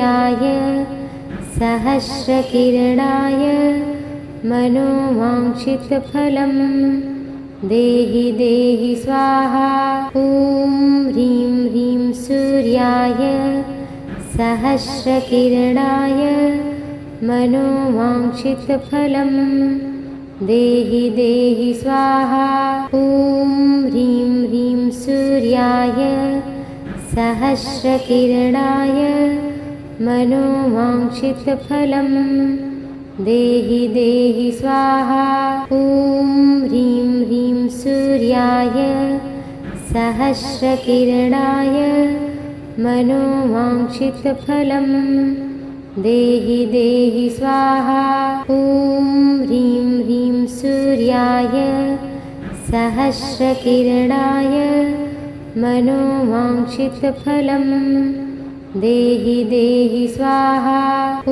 सूर्याय सहस्रकिरणाय मनोवाञ्छितफलं देहि देहि स्वाहा। ॐ ह्रीं ह्रीं सूर्याय सहस्रकिरणाय मनोवाञ्छितफलं देहि देहि स्वाहा। ॐ ह्रीं ह्रीं सूर्याय सहस्रकिरणाय मनोवाञ्छितफलं देहि देहि स्वाहा। ॐ ह्रीं ह्रीं सूर्याय सहस्रकिरणाय मनोवाञ्छितफलं देहि देहि स्वाहा। ॐ ह्रीं ह्रीं सूर्याय सहस्रकिरणाय मनोवाञ्छितफलं देहि देहि स्वाहा। ॐ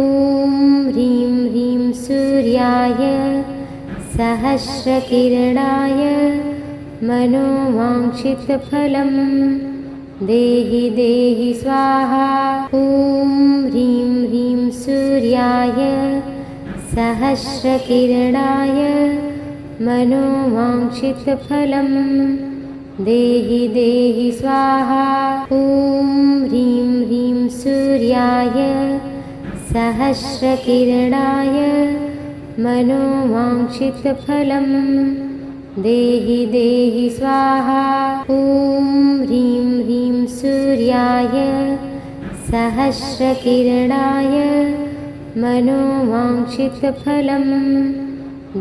ह्रीं ह्रीं सूर्याय सहस्रकिरणाय मनोवाञ्छितफलं देहि देहि स्वाहा। ॐ ह्रीं ह्रीं सूर्याय सहस्रकिरणाय मनोवाञ्छितफलं देहि देहि स्वाहा। ॐ ह्रीं ह्रीं सूर्याय सहस्रकिरणाय मनोवाञ्छितफलं देहि देहि स्वाहा। ॐ ह्रीं ह्रीं सूर्याय सहस्रकिरणाय मनोवाञ्छितफलं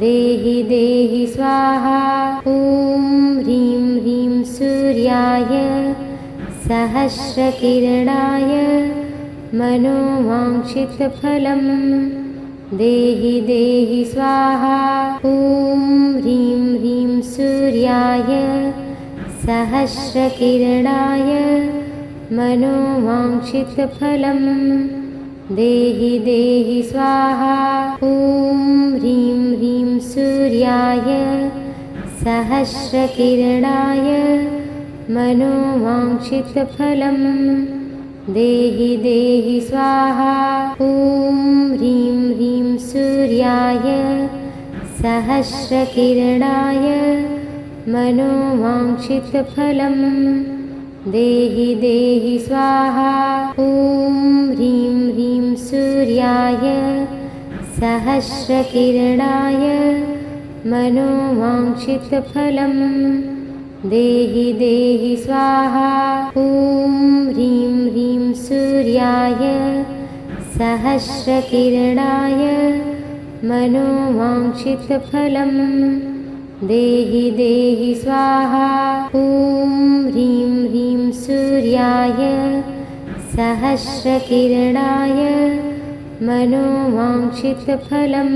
देहि देहि स्वाहा। ॐ ह्रीं ह्रीं सूर्याय सहस्रकिरणाय मनोवाञ्छितफलं देहि देहि स्वाहा। ॐ ह्रीं ह्रीं सूर्याय सहस्रकिरणाय मनोवाञ्छितफलं देहि देहि स्वाहा। ॐ ह्रीं ह्रीं सूर्याय सहस्रकिरणाय मनोवाञ्छितफलं देहि देहि स्वाहा। ॐ ह्रीं ह्रीं सूर्याय सहस्रकिरणाय मनोवाञ्छितफलं देहि देहि स्वाहा। ॐ ह्रीं ह्रीं सूर्याय सहस्रकिरणाय मनोवाञ्छितफलं देहि देहि स्वाहा। ॐ ह्रीं ह्रीं सूर्याय सहस्रकिरणाय मनोवाञ्छितफलं देहि देहि स्वाहा। ॐ ह्रीं ह्रीं सूर्याय सहस्रकिरणाय मनोवाञ्छितफलं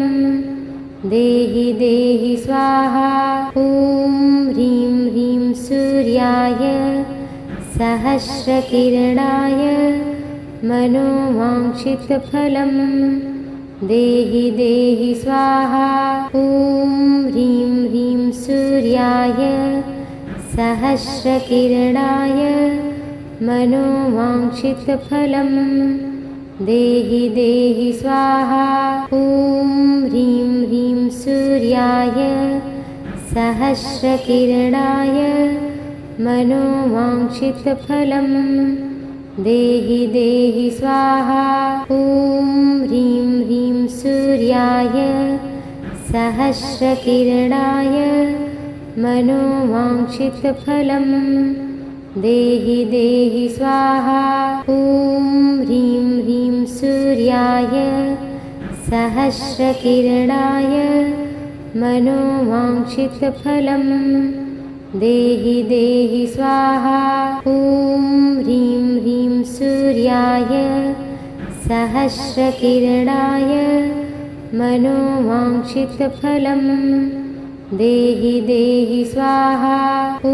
देहि देहि स्वाहा। ॐ ह्रीं ह्रीं सूर्याय सहस्रकिरणाय मनोवाञ्छितफलं देहि देहि स्वाहा। ॐ ह्रीं ह्रीं सूर्याय सहस्रकिरणाय मनोवाञ्छितफलं देहि देहि स्वाहा। ॐ ह्रीं ह्रीं सूर्याय सहस्रकिरणाय मनोवाञ्छितफलं देहि देहि स्वाहा। ॐ ह्रीं ह्रीं सूर्याय सहस्रकिरणाय मनोवाञ्छितफलं देहि देहि स्वाहा। ॐ ह्रीं ह्रीं सूर्याय सहस्रकिरणाय मनोवाञ्छितफलं देहि देहि स्वाहा। ॐ ह्रीं ह्रीं सूर्याय सहस्रकिरणाय मनोवाञ्छितफलं देहि देहि स्वाहा। ॐ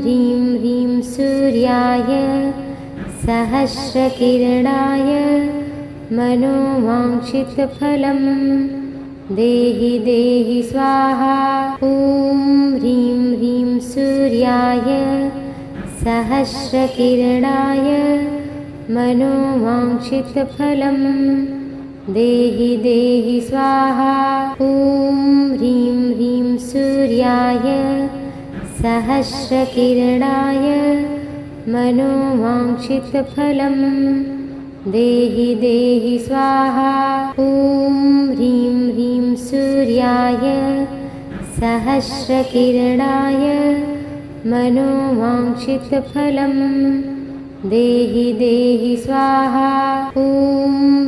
ह्रीं ह्रीं सूर्याय सहस्रकिरणाय मनोवाञ्छितफलं देहि देहि स्वाहा। ॐ ह्रीं ह्रीं सूर्याय सहस्रकिरणाय मनोवाञ्छितफलं देहि देहि स्वाहा। ॐ ह्रीं ह्रीं सूर्याय सहस्रकिरणाय मनोवाञ्छितफलं देहि देहि स्वाहा। ॐ ह्रीं ह्रीं सूर्याय सहस्रकिरणाय मनोवाञ्छितफलं देहि देहि स्वाहा। ॐ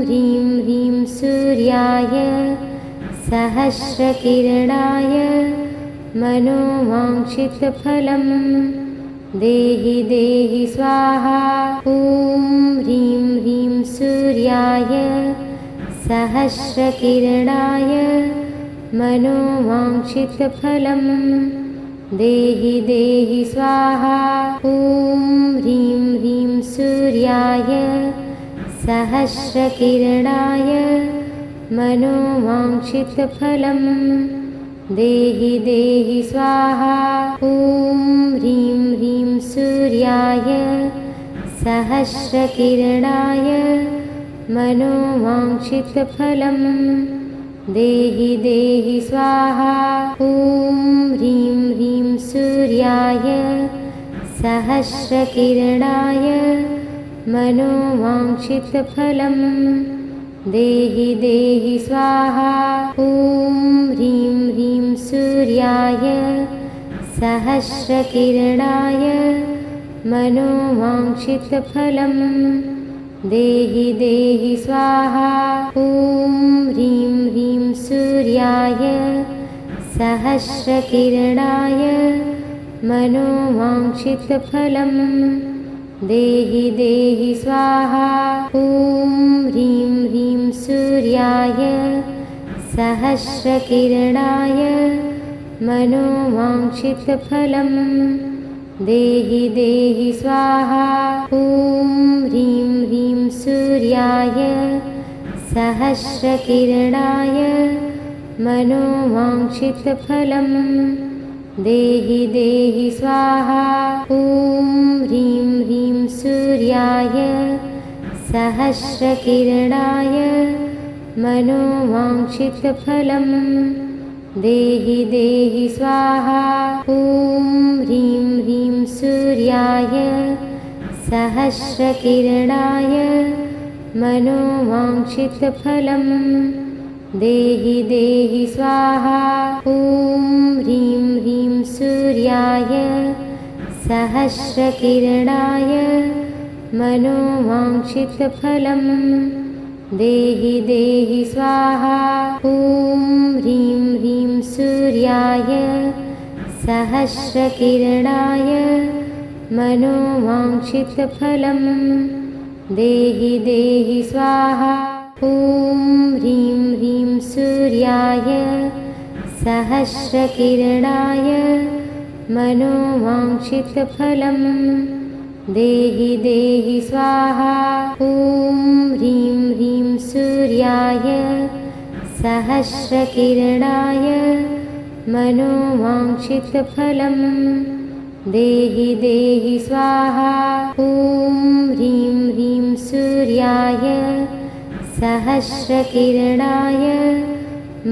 ह्रीं ह्रीं सूर्याय सहस्रकिरणाय मनोवाञ्छितफलं देहि देहि स्वाहा। ॐ ह्रीं ह्रीं सूर्याय सहस्रकिरणाय मनोवाञ्छितफलं देहि देहि स्वाहा। ॐ ह्रीं ह्रीं सूर्याय सहस्रकिरणाय मनोवाञ्छितफलं देहि देहि स्वाहा। ॐ ह्रीं ह्रीं सूर्याय सहस्रकिरणाय मनोवाञ्छितफलं देहि देहि स्वाहा। ॐ ह्रीं ह्रीं सूर्याय सहस्रकिरणाय मनोवाञ्छितफलं देहि देहि स्वाहा। ॐ ह्रीं ह्रीं सूर्याय सहस्रकिरणाय मनोवाञ्छितफलं देहि देहि स्वाहा। ॐ ह्रीं ह्रीं सूर्याय सहस्रकिरणाय मनोवाञ्छितफलं देहि देहि स्वाहा। ॐ ह्रीं ह्रीं सूर्याय सहस्रकिरणाय मनोवाञ्छितफलं देहि देहि स्वाहा। ॐ ह्रीं ह्रीं सूर्याय सहस्रकिरणाय मनोवाञ्छितफलं देहि देहि स्वाहा। ॐ ह्रीं ह्रीं सूर्याय सहस्रकिरणाय मनोवाञ्छितफलं देहि देहि स्वाहा। ॐ ह्रीं ह्रीं सूर्याय सहस्रकिरणाय मनोवाञ्छितफलं देहि देहि स्वाहा। ॐ ह्रीं ह्रीं सूर्याय सहस्रकिरणाय मनोवाञ्छितफलं देहि देहि स्वाहा। ॐ ह्रीं ह्रीं सूर्याय सहस्रकिरणाय मनोवाञ्छितफलं देहि देहि स्वाहा। ॐ ह्रीं ह्रीं सूर्याय सहस्रकिरणाय मनोवाञ्छितफलं देहि देहि स्वाहा। ॐ ह्रीं ह्रीं सूर्याय सहस्रकिरणाय मनोवाञ्छितफलं देहि देहि स्वाहा। ॐ ह्रीं ह्रीं सूर्याय सहस्रकिरणाय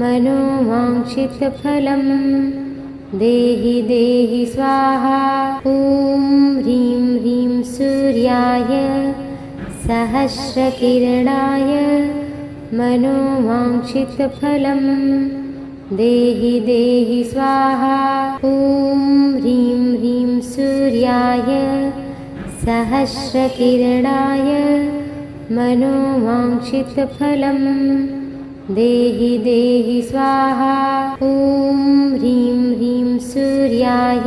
मनोवाञ्छितफलं देहि देहि स्वाहा। ॐ ह्रीं ह्रीं सूर्याय सहस्रकिरणाय मनोवाञ्छितफलं देहि देहि स्वाहा। ॐ ह्रीं ह्रीं सूर्याय सहस्रकिरणाय मनोवाञ्छितफलं देहि देहि स्वाहा। ॐ ह्रीं ह्रीं सूर्याय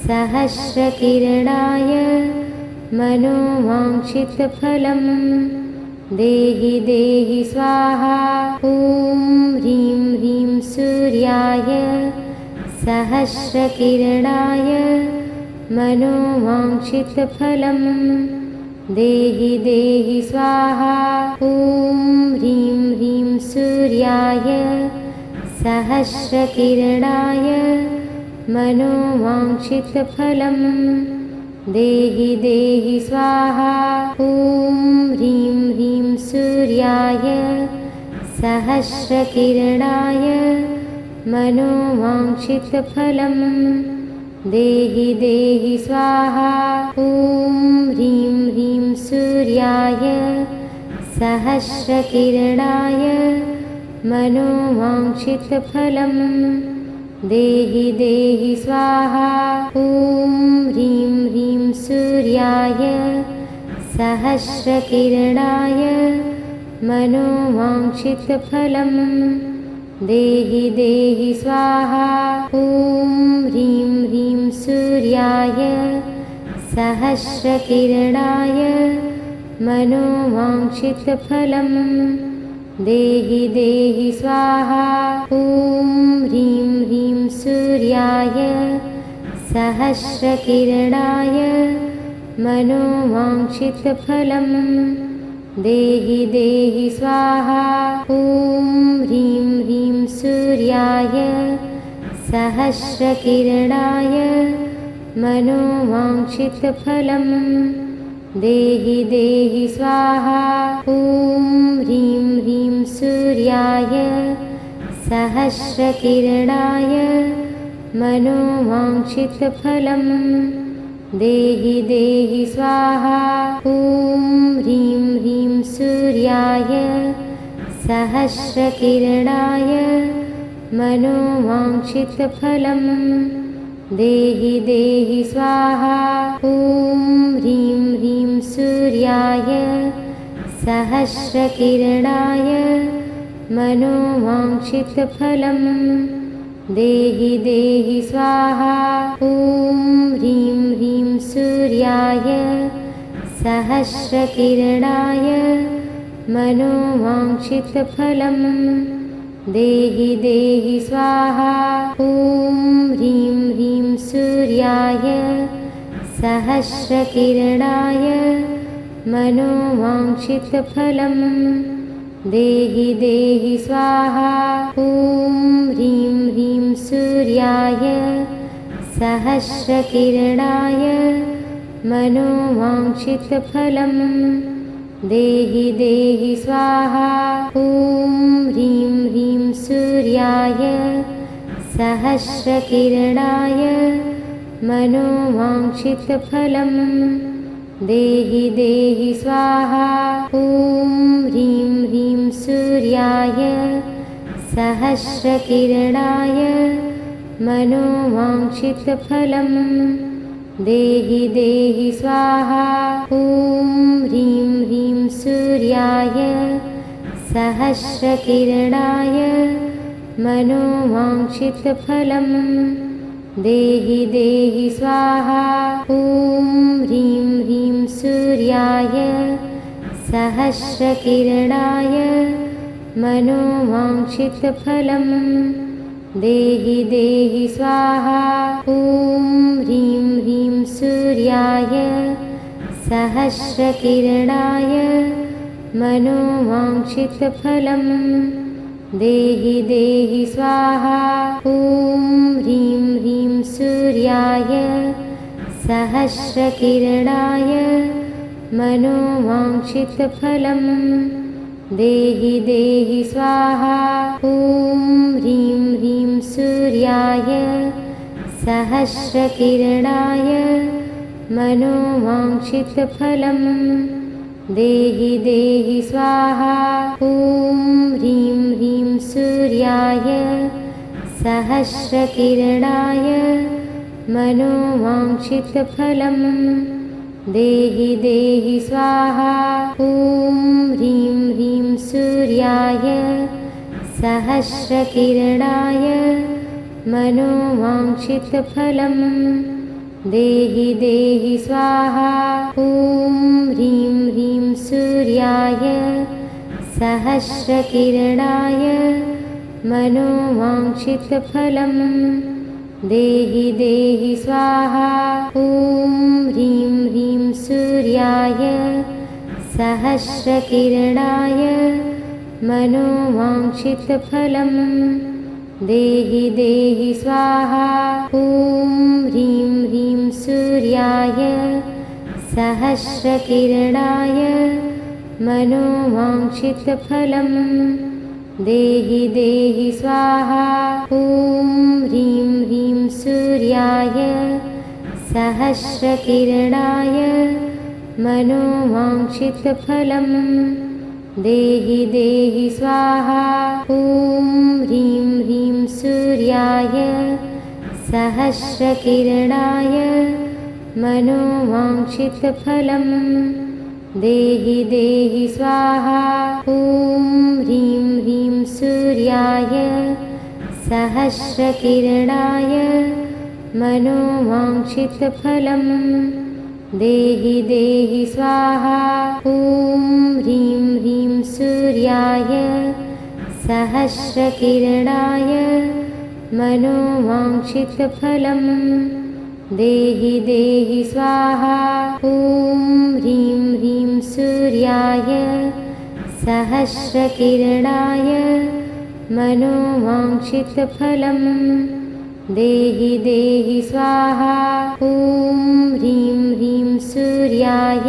सहस्रकिरणाय मनोवाञ्छितफलं देहि देहि स्वाहा। ॐ ह्रीं ह्रीं सूर्याय सहस्रकिरणाय मनोवाञ्छितफलं देहि देहि स्वाहा। ॐ ह्रीं ह्रीं सूर्याय सहस्रकिरणाय मनोवाञ्छितफलं देहि देहि स्वाहा ॐ ह्रीं ह्रीं सूर्याय सहस्रकिरणाय मनोवाञ्छितफलं देहि देहि स्वाहा ॐ ह्रीं ह्रीं सूर्याय सहस्रकिरणाय मनोवाञ्छितफलं देहि देहि स्वाहा ॐ ह्रीं ह्रीं सूर्याय सहस्रकिरणाय मनोवाञ्छितफलं देहि देहि स्वाहा ॐ ह्रीं ह्रीं सूर्याय सहस्रकिरणाय मनोवाञ्छितफलं देहि देहि स्वाहा ॐ ह्रीं ह्रीं सूर्याय सहस्रकिरणाय मनोवाञ्छितफलं देहि देहि स्वाहा ॐ ह्रीं ह्रीं सूर्याय सहस्रकिरणाय मनोवाञ्छितफलं देहि देहि स्वाहा ॐ ह्रीं ह्रीं सूर्याय सहस्रकिरणाय मनोवाञ्छितफलं देहि देहि स्वाहा ॐ ह्रीं ह्रीं सूर्याय सहस्रकिरणाय मनोवाञ्छितफलं देहि देहि स्वाहा ॐ ह्रीं ह्रीं सूर्याय सहस्रकिरणाय मनोवाञ्छितफलं देहि देहि स्वाहा ॐ ह्रीं ह्रीं सूर्याय सहस्रकिरणाय मनोवाञ्छितफलं देहि देहि स्वाहा ॐ ह्रीं ह्रीं सूर्याय सहस्रकिरणाय मनोवाञ्छितफलं देहि देहि स्वाहा ॐ ह्रीं ह्रीं सूर्याय सहस्रकिरणाय मनोवाञ्छितफलं देहि देहि स्वाहा ॐ ह्रीं ह्रीं सूर्याय सहस्रकिरणाय मनोवाञ्छितफलं देहि देहि स्वाहा ॐ ह्रीं ह्रीं सूर्याय सहस्रकिरणाय मनोवाञ्छितफलं देहि देहि स्वाहा ॐ ह्रीं ह्रीं सूर्याय सहस्रकिरणाय मनोवाञ्छितफलं देहि देहि स्वाहा ॐ ह्रीं ह्रीं सूर्याय सहस्रकिरणाय मनोवाञ्छितफलं देहि देहि स्वाहा ॐ ह्रीं ह्रीं सूर्याय सहस्रकिरणाय मनोवाञ्छितफलं देहि देहि स्वाहा ॐ ह्रीं ह्रीं सूर्याय सहस्रकिरणाय मनोवाञ्छितफलं देहि देहि स्वाहा ॐ ह्रीं ह्रीं सूर्याय सहस्रकिरणाय मनोवाञ्छितफलं देहि देहि स्वाहा ॐ ह्रीं ह्रीं सूर्याय सहस्रकिरणाय मनोवाञ्छितफलं देहि देहि स्वाहा ॐ ह्रीं ह्रीं सूर्याय सहस्रकिरणाय मनोवाञ्छितफलं देहि देहि स्वाहा ॐ ह्रीं ह्रीं सूर्याय सहस्रकिरणाय मनोवाञ्छितफलं देहि देहि स्वाहा ॐ ह्रीं ह्रीं सूर्याय सहस्रकिरणाय मनोवाञ्छितफलं देहि देहि स्वाहा ॐ ह्रीं ह्रीं सूर्याय सहस्रकिरणाय मनोवाञ्छितफलं देहि देहि स्वाहा ॐ ह्रीं ह्रीं सूर्याय सहस्रकिरणाय मनोवाञ्छितफलं देहि देहि स्वाहा ॐ ह्रीं ह्रीं सूर्याय सहस्रकिरणाय मनोवाञ्छितफलं देहि देहि स्वाहा ॐ ह्रीं ह्रीं सूर्याय सहस्रकिरणाय मनोवाञ्छितफलं देहि देहि स्वाहा ॐ ह्रीं ह्रीं सूर्याय सहस्रकिरणाय मनोवाञ्छितफलं देहि देहि स्वाहा ॐ ह्रीं ह्रीं सूर्याय सहस्रकिरणाय मनोवाञ्छितफलं देहि देहि स्वाहा ॐ ह्रीं ह्रीं सूर्याय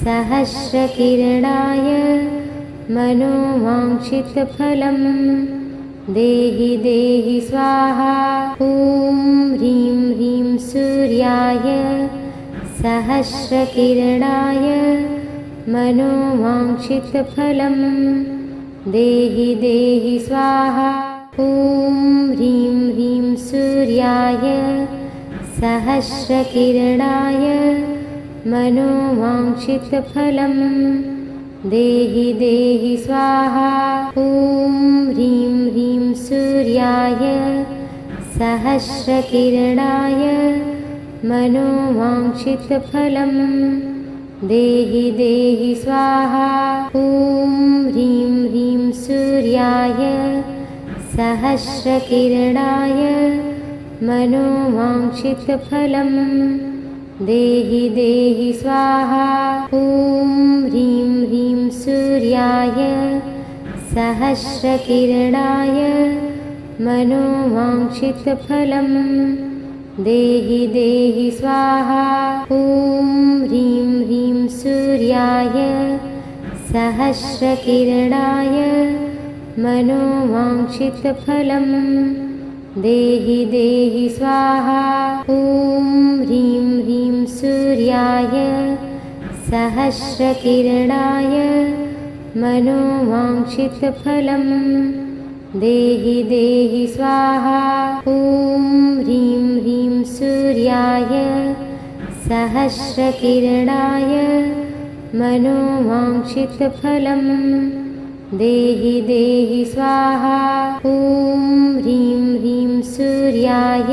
सहस्रकिरणाय मनोवाञ्छितफलं देहि देहि स्वाहा ॐ ह्रीं ह्रीं सूर्याय सहस्रकिरणाय मनोवाञ्छितफलं देहि देहि स्वाहा ॐ ह्रीं ह्रीं सूर्याय सहस्रकिरणाय मनोवाञ्छितफलं देहि देहि स्वाहा ॐ ह्रीं ह्रीं सूर्याय सहस्रकिरणाय मनोवाञ्छितफलं देहि देहि स्वाहा ॐ ह्रीं ह्रीं सूर्याय सहस्रकिरणाय मनोवाञ्छितफलं देहि देहि स्वाहा ॐ ह्रीं ह्रीं सूर्याय सहस्रकिरणाय मनोवाञ्छितफलं देहि देहि स्वाहा ॐ ह्रीं ह्रीं सूर्याय सहस्रकिरणाय मनोवाञ्छितफलं देहि देहि स्वाहा ॐ ह्रीं ह्रीं सूर्याय सहस्रकिरणाय मनोवाञ्छितफलं देहि देहि स्वाहा ॐ ह्रीं ह्रीं सूर्याय सहस्रकिरणाय मनोवाञ्छितफलं देहि देहि स्वाहा ॐ ह्रीं ह्रीं सूर्याय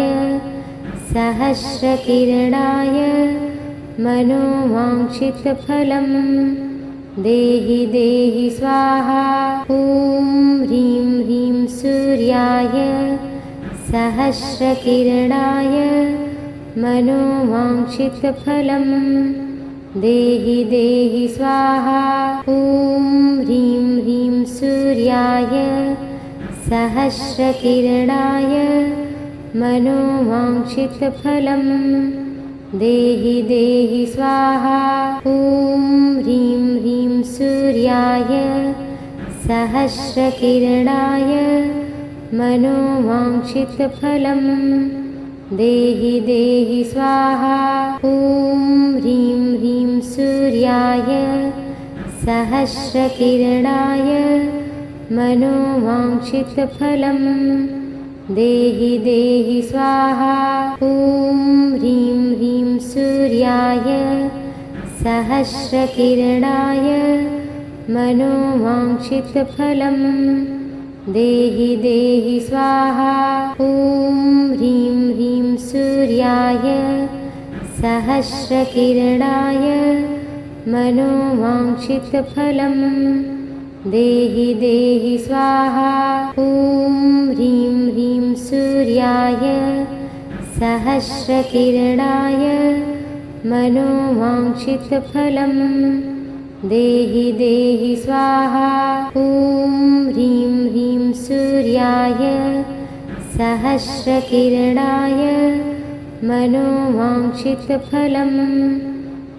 सहस्रकिरणाय मनोवाञ्छितफलं देहि देहि स्वाहा ॐ ह्रीं ह्रीं सूर्याय सहस्रकिरणाय मनोवाञ्छितफलं देहि देहि स्वाहा ॐ ह्रीं ह्रीं सूर्याय सहस्रकिरणाय मनोवाञ्छितफलं देहि देहि स्वाहा ॐ ह्रीं ह्रीं सूर्याय सहस्रकिरणाय मनोवाञ्छितफलं देहि देहि स्वाहा ॐ ह्रीं ह्रीं सूर्याय सहस्रकिरणाय मनोवाञ्छितफलं देहि देहि स्वाहा ॐ ह्रीं ह्रीं सूर्याय सहस्रकिरणाय मनोवाञ्छितफलं देहि देहि स्वाहा ॐ ह्रीं ह्रीं सूर्याय सहस्रकिरणाय मनोवाञ्छितफलं देहि देहि स्वाहा ॐ ह्रीं ह्रीं सूर्याय सहस्रकिरणाय मनोवाञ्छितफलं देहि देहि स्वाहा। ॐ ह्रीं ह्रीं सूर्याय सहस्रकिरणाय मनोवाञ्छितफलं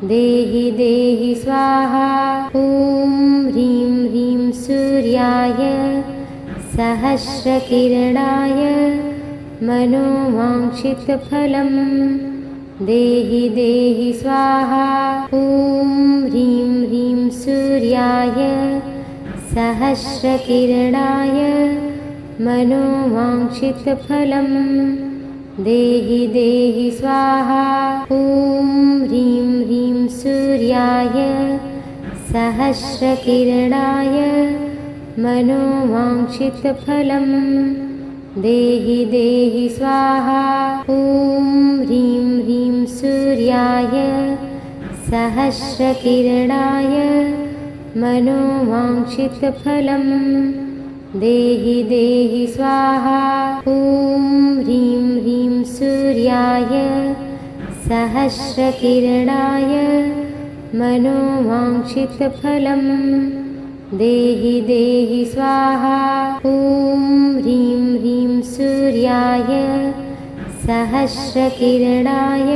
देहि देहि स्वाहा। ॐ ह्रीं ह्रीं सूर्याय सहस्रकिरणाय मनोवाञ्छितफलं देहि देहि स्वाहा। ॐ ह्रीं ह्रीं सूर्याय सहस्रकिरणाय मनोवाञ्छितफलं देहि देहि स्वाहा। ॐ ह्रीं ह्रीं सूर्याय सहस्रकिरणाय मनोवाञ्छितफलं देहि देहि स्वाहा। ॐ ह्रीं ह्रीं सूर्याय सहस्रकिरणाय मनोवाञ्छितफलं देहि देहि स्वाहा। ॐ ह्रीं ह्रीं सूर्याय सहस्रकिरणाय मनोवाञ्छितफलं देहि देहि स्वाहा। ॐ ह्रीं ह्रीं सूर्याय सहस्रकिरणाय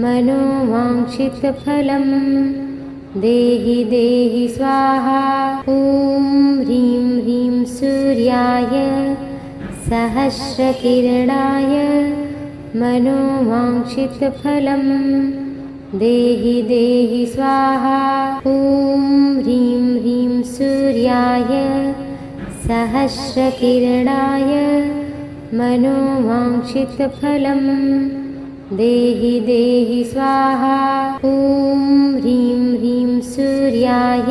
मनोवाञ्छितफलं देहि देहि स्वाहा। ॐ ह्रीं ह्रीं सूर्याय सहस्रकिरणाय मनोवाञ्छितफलं देहि देहि स्वाहा। ॐ ह्रीं ह्रीं सूर्याय सहस्रकिरणाय मनोवाञ्छितफलं देहि देहि स्वाहा। ॐ ह्रीं ह्रीं सूर्याय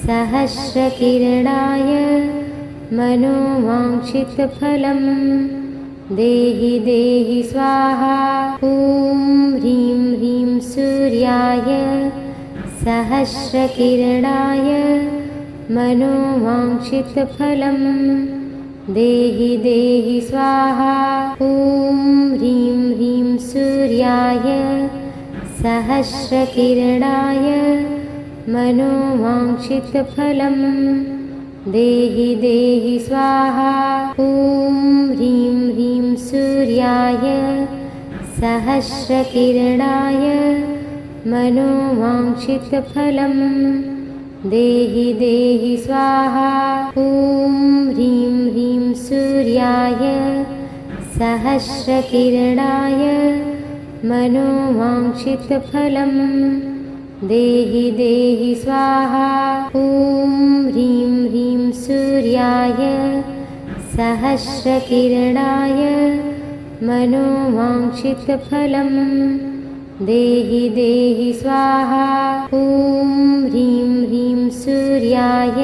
सहस्रकिरणाय मनोवाञ्छितफलं देहि देहि स्वाहा। ॐ ह्रीं ह्रीं सूर्याय सहस्रकिरणाय मनोवाञ्छितफलं देहि देहि स्वाहा। ॐ ह्रीं ह्रीं सूर्याय सहस्रकिरणाय मनोवाञ्छितफलं देहि देहि स्वाहा। ॐ ह्रीं ह्रीं सूर्याय सहस्रकिरणाय मनोवाञ्छितफलं देहि देहि स्वाहा। ॐ ह्रीं ह्रीं सूर्याय सहस्रकिरणाय मनोवाञ्छितफलं देहि देहि स्वाहा। ॐ ह्रीं ह्रीं सूर्याय सहस्रकिरणाय मनोवाञ्छितफलं देहि देहि स्वाहा। ॐ ह्रीं ह्रीं सूर्याय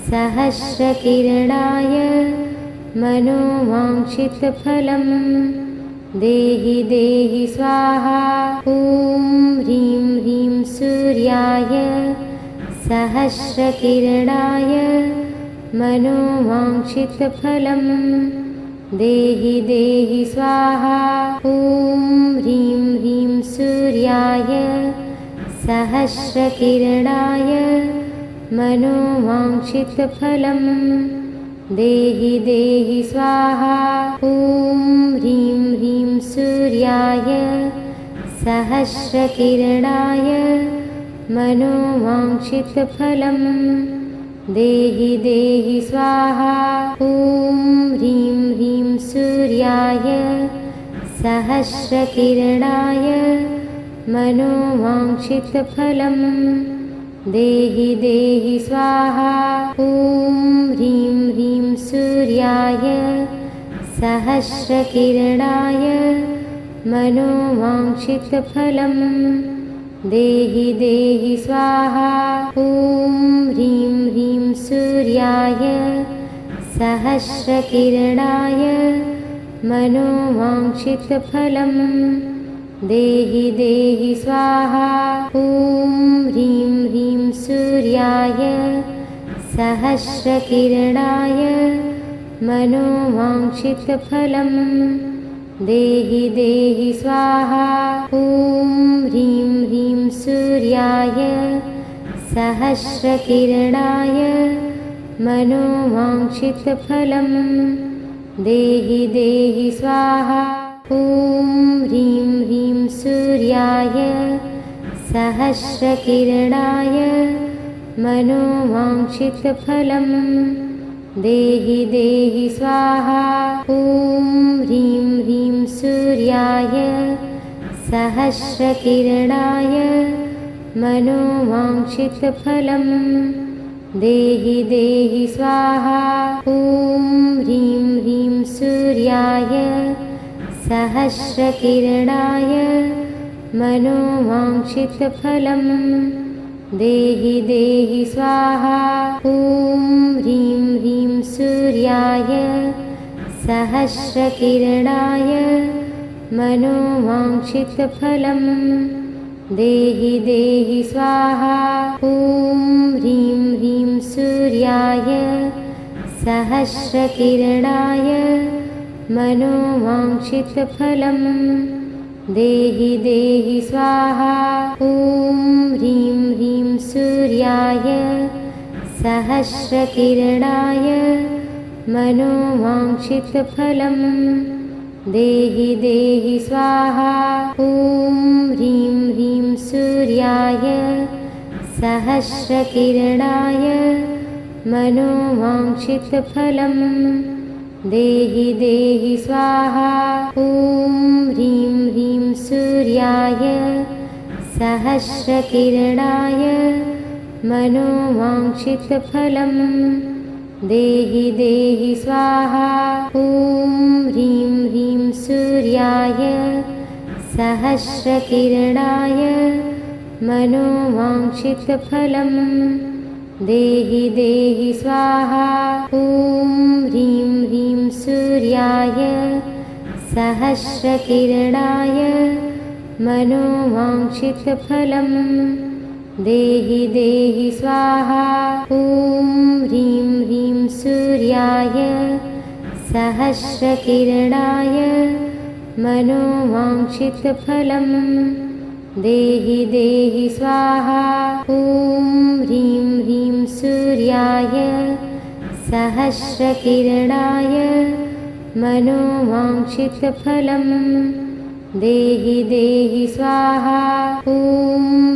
सहस्रकिरणाय मनोवाञ्छितफलं देहि देहि स्वाहा। ॐ ह्रीं ह्रीं सूर्याय सहस्रकिरणाय मनोवाञ्छितफलं देहि देहि स्वाहा। ॐ ह्रीं ह्रीं सूर्याय सहस्रकिरणाय मनोवाञ्छितफलं देहि देहि स्वाहा। ॐ ह्रीं ह्रीं सूर्याय सहस्रकिरणाय मनोवाञ्छितफलं देहि देहि स्वाहा। ॐ ह्रीं ह्रीं सूर्याय सहस्रकिरणाय मनोवाञ्छितफलं देहि देहि स्वाहा। ॐ ह्रीं ह्रीं सूर्याय सहस्रकिरणाय मनोवाञ्छितफलं देहि देहि स्वाहा। ॐ ह्रीं ह्रीं सूर्याय सहस्रकिरणाय मनोवाञ्छितफलं देहि देहि स्वाहा। ॐ ह्रीं ह्रीं सूर्याय सहस्रकिरणाय मनोवाञ्छितफलं देहि देहि स्वाहा। ॐ ह्रीं ह्रीं सूर्याय सहस्रकिरणाय मनोवाञ्छितफलं देहि देहि स्वाहा। ॐ ह्रीं ह्रीं सूर्याय सहस्रकिरणाय मनोवाञ्छितफलं देहि देहि स्वाहा। ॐ ह्रीं ह्रीं सूर्याय सहस्रकिरणाय मनोवाञ्छितफलं देहि देहि स्वाहा। ॐ ह्रीं ह्रीं सूर्याय सहस्रकिरणाय मनोवाञ्छितफलं देहि देहि स्वाहा। ॐ ह्रीं ह्रीं सूर्याय सहस्रकिरणाय मनोवाञ्छितफलं देहि देहि स्वाहा। ॐ ह्रीं ह्रीं सूर्याय सहस्रकिरणाय मनोवाञ्छितफलं देहि देहि स्वाहा। ॐ ह्रीं ह्रीं सूर्याय सहस्रकिरणाय मनोवाञ्छितफलं देहि देहि स्वाहा। ॐ ह्रीं ह्रीं सूर्याय सहस्रकिरणाय मनोवाञ्छितफलं देहि देहि स्वाहा। ॐ ह्रीं ह्रीं सूर्याय सहस्रकिरणाय मनोवाञ्छितफलं देहि देहि स्वाहा। ॐ ह्रीं ह्रीं सूर्याय सहस्रकिरणाय मनोवाञ्छितफलं देहि देहि स्वाहा। ॐ ह्रीं ह्रीं सूर्याय सहस्रकिरणाय मनोवाञ्छितफलं देहि देहि स्वाहा। ॐ ह्रीं ह्रीं सूर्याय सहस्रकिरणाय मनोवाञ्छितफलं देहि देहि स्वाहा। ॐ ह्रीं ह्रीं सूर्याय सहस्रकिरणाय मनोवाञ्छितफलं देहि देहि स्वाहा। ॐ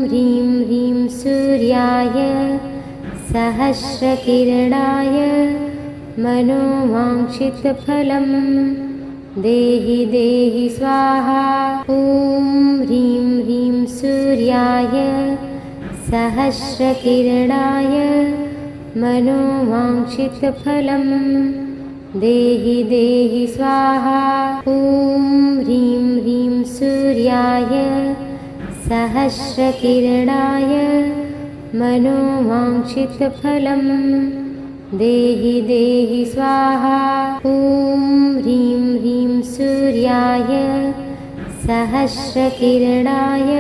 ह्रीं ह्रीं सूर्याय सहस्रकिरणाय मनोवाञ्छितफलं देहि देहि स्वाहा। ॐ ह्रीं ह्रीं सूर्याय सहस्रकिरणाय मनोवाञ्छितफलं देहि देहि स्वाहा। ॐ ह्रीं ह्रीं सूर्याय सहस्रकिरणाय मनोवाञ्छितफलं देहि देहि स्वाहा। ॐ ह्रीं ह्रीं सूर्याय सहस्रकिरणाय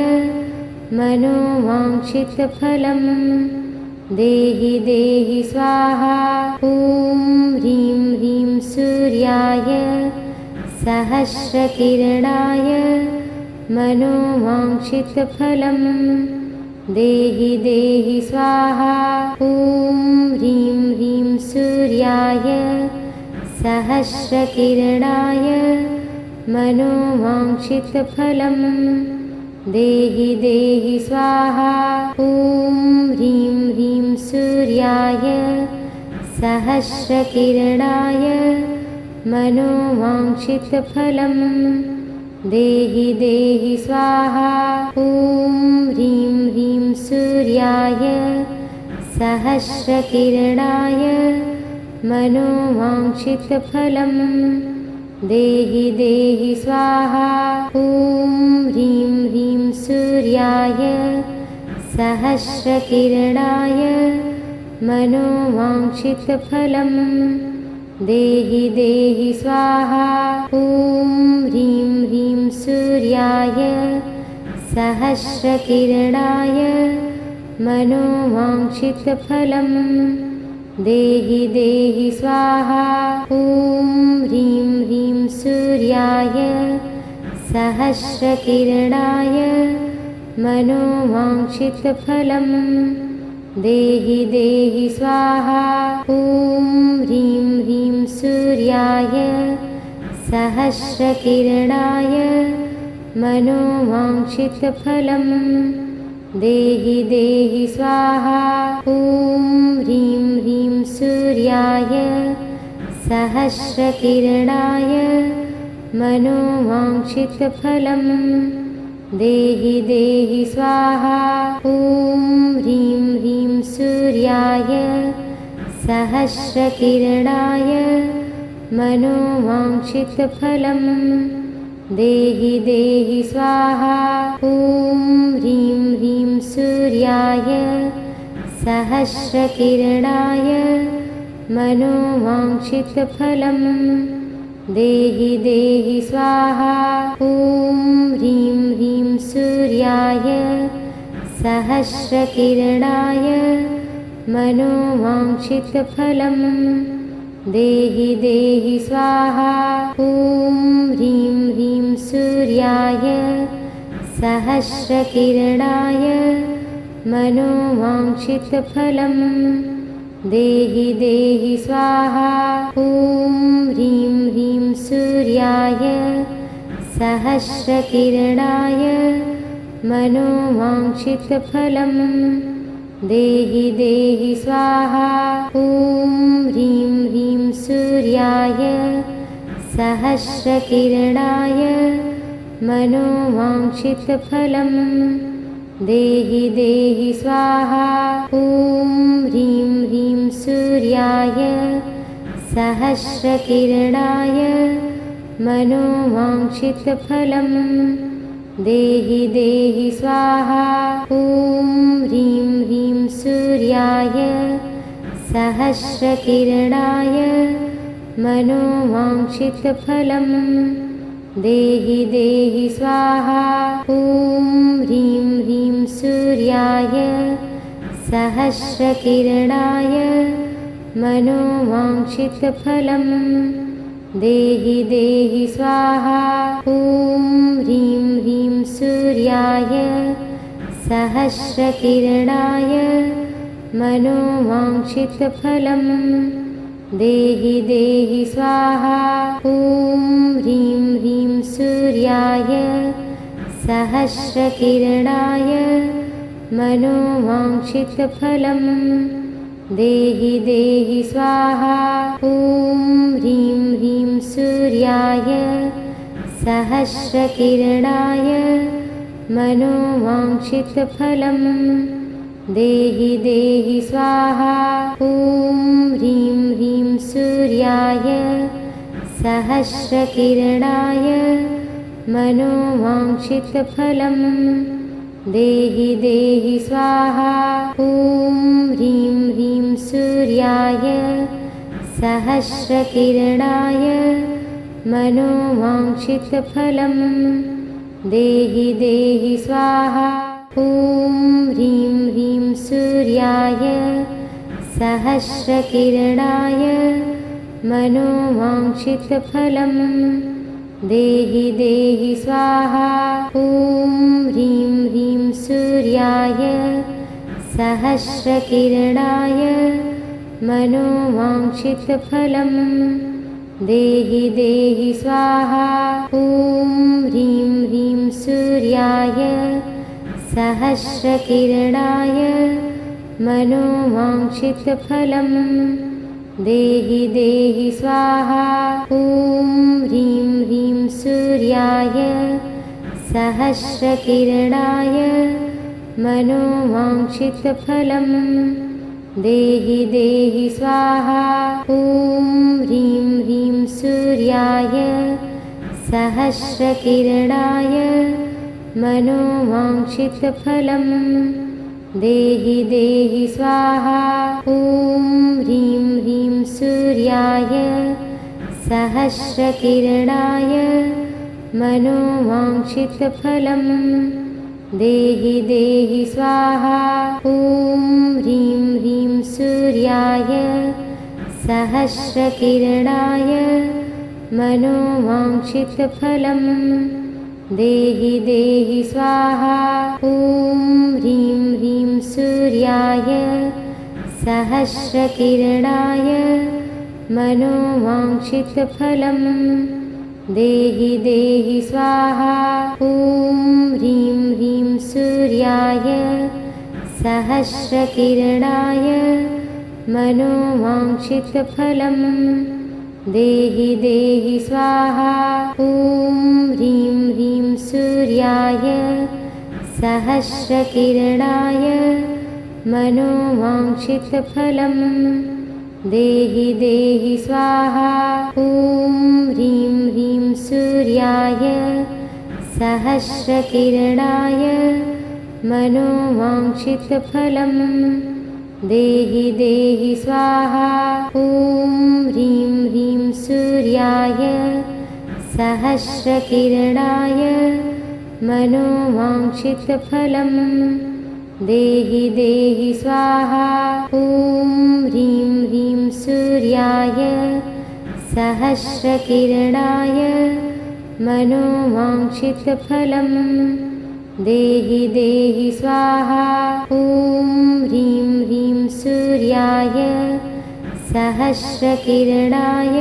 मनोवाञ्छितफलं देहि देहि स्वाहा। ॐ ह्रीं ह्रीं सूर्याय सहस्रकिरणाय मनोवाञ्छितफलं देहि देहि स्वाहा। ॐ ह्रीं ह्रीं सूर्याय सहस्रकिरणाय मनोवाञ्छितफलं देहि देहि स्वाहा। ॐ ह्रीं ह्रीं सूर्याय सहस्रकिरणाय मनोवाञ्छितफलं देहि देहि स्वाहा। ॐ ह्रीं ह्रीं सूर्याय सहस्रकिरणाय मनोवाञ्छितफलं देहि देहि स्वाहा। ॐ ह्रीं ह्रीं सूर्याय सहस्रकिरणाय मनोवाञ्छितफलं देहि देहि स्वाहा। ॐ ह्रीं ह्रीं सूर्याय सहस्रकिरणाय मनोवाञ्छितफलं देहि देहि स्वाहा। ॐ ह्रीं ह्रीं सूर्याय सहस्रकिरणाय मनोवाञ्छितफलं देहि देहि स्वाहा। ॐ ह्रीं ह्रीं सूर्याय सहस्रकिरणाय मनोवाञ्छितफलं देहि देहि स्वाहा। ॐ ह्रीं ह्रीं सूर्याय सहस्रकिरणाय मनोवाञ्छितफलं देहि देहि स्वाहा। ॐ ह्रीं ह्रीं सूर्याय सहस्रकिरणाय मनोवाञ्छितफलं देहि देहि स्वाहा। ॐ ह्रीं ह्रीं सूर्याय सहस्रकिरणाय मनोवाञ्छितफलं देहि देहि स्वाहा। ॐ ह्रीं ह्रीं सूर्याय सहस्रकिरणाय मनोवाञ्छितफलं देहि देहि स्वाहा। ॐ ह्रीं ह्रीं सूर्याय सहस्रकिरणाय मनोवाञ्छितफलं देहि देहि स्वाहा। ॐ ह्रीं ह्रीं सूर्याय सहस्रकिरणाय मनोवाञ्छितफलं देहि देहि स्वाहा। ॐ ह्रीं ह्रीं सूर्याय सहस्रकिरणाय मनोवाञ्छितफलं देहि देहि स्वाहा। ॐ ह्रीं ह्रीं सूर्याय सहस्रकिरणाय मनोवाञ्छितफलं देहि देहि स्वाहा। ॐ ह्रीं ह्रीं सूर्याय सहस्रकिरणाय मनोवाञ्छितफलं देहि देहि स्वाहा। ॐ ह्रीं ह्रीं सूर्याय सहस्रकिरणाय मनोवाञ्छितफलं देहि देहि स्वाहा। ॐ ह्रीं ह्रीं सूर्याय सहस्रकिरणाय मनोवाञ्छितफलं देहि देहि स्वाहा। ॐ ह्रीं ह्रीं सूर्याय सहस्रकिरणाय मनोवाञ्छितफलं देहि देहि स्वाहा। ॐ ह्रीं ह्रीं सूर्याय सहस्रकिरणाय मनोवाञ्छितफलं देहि देहि स्वाहा। ॐ ह्रीं ह्रीं सूर्याय सहस्रकिरणाय मनोवाञ्छितफलं देहि देहि स्वाहा। ॐ ह्रीं ह्रीं सूर्याय सहस्रकिरणाय मनोवाञ्छितफलं देहि देहि स्वाहा। ॐ ह्रीं ह्रीं सूर्याय सहस्रकिरणाय मनोवाञ्छितफलं देहि देहि स्वाहा। ॐ ह्रीं ह्रीं सूर्याय सहस्रकिरणाय मनोवाञ्छितफलं देहि देहि स्वाहा। ॐ ह्रीं ह्रीं सूर्याय सहस्रकिरणाय मनोवाञ्छितफलं देहि देहि स्वाहा। ॐ ह्रीं ह्रीं सूर्याय सहस्रकिरणाय मनोवाञ्छितफलं देहि देहि स्वाहा। ॐ ह्रीं ह्रीं सूर्याय सहस्रकिरणाय मनोवाञ्छितफलं देहि देहि स्वाहा। ॐ ह्रीं ह्रीं सूर्याय सहस्रकिरणाय मनोवाञ्छितफलं देहि देहि स्वाहा। ॐ ह्रीं ह्रीं सूर्याय सूर्याय सहस्रकिरणाय मनोवाञ्छितफलं देहि देहि स्वाहा। ॐ ह्रीं ह्रीं सूर्याय सहस्रकिरणाय मनोवाञ्छितफलं देहि देहि स्वाहा। ॐ ह्रीं ह्रीं सूर्याय सहस्रकिरणाय मनोवाञ्छितफलं देहि देहि स्वाहा। ॐ ह्रीं ह्रीं सूर्याय सहस्रकिरणाय मनोवाञ्छितफलं देहि देहि स्वाहा। ॐ ह्रीं ह्रीं सूर्याय सहस्रकिरणाय मनोवाञ्छितफलं देहि देहि स्वाहा। ॐ ह्रीं ह्रीं सूर्याय सहस्रकिरणाय मनोवाञ्छितफलं देहि देहि स्वाहा। ॐ ह्रीं ह्रीं सूर्याय सहस्रकिरणाय मनोवाञ्छितफलं देहि देहि स्वाहा। ॐ ह्रीं ह्रीं सूर्याय सहस्रकिरणाय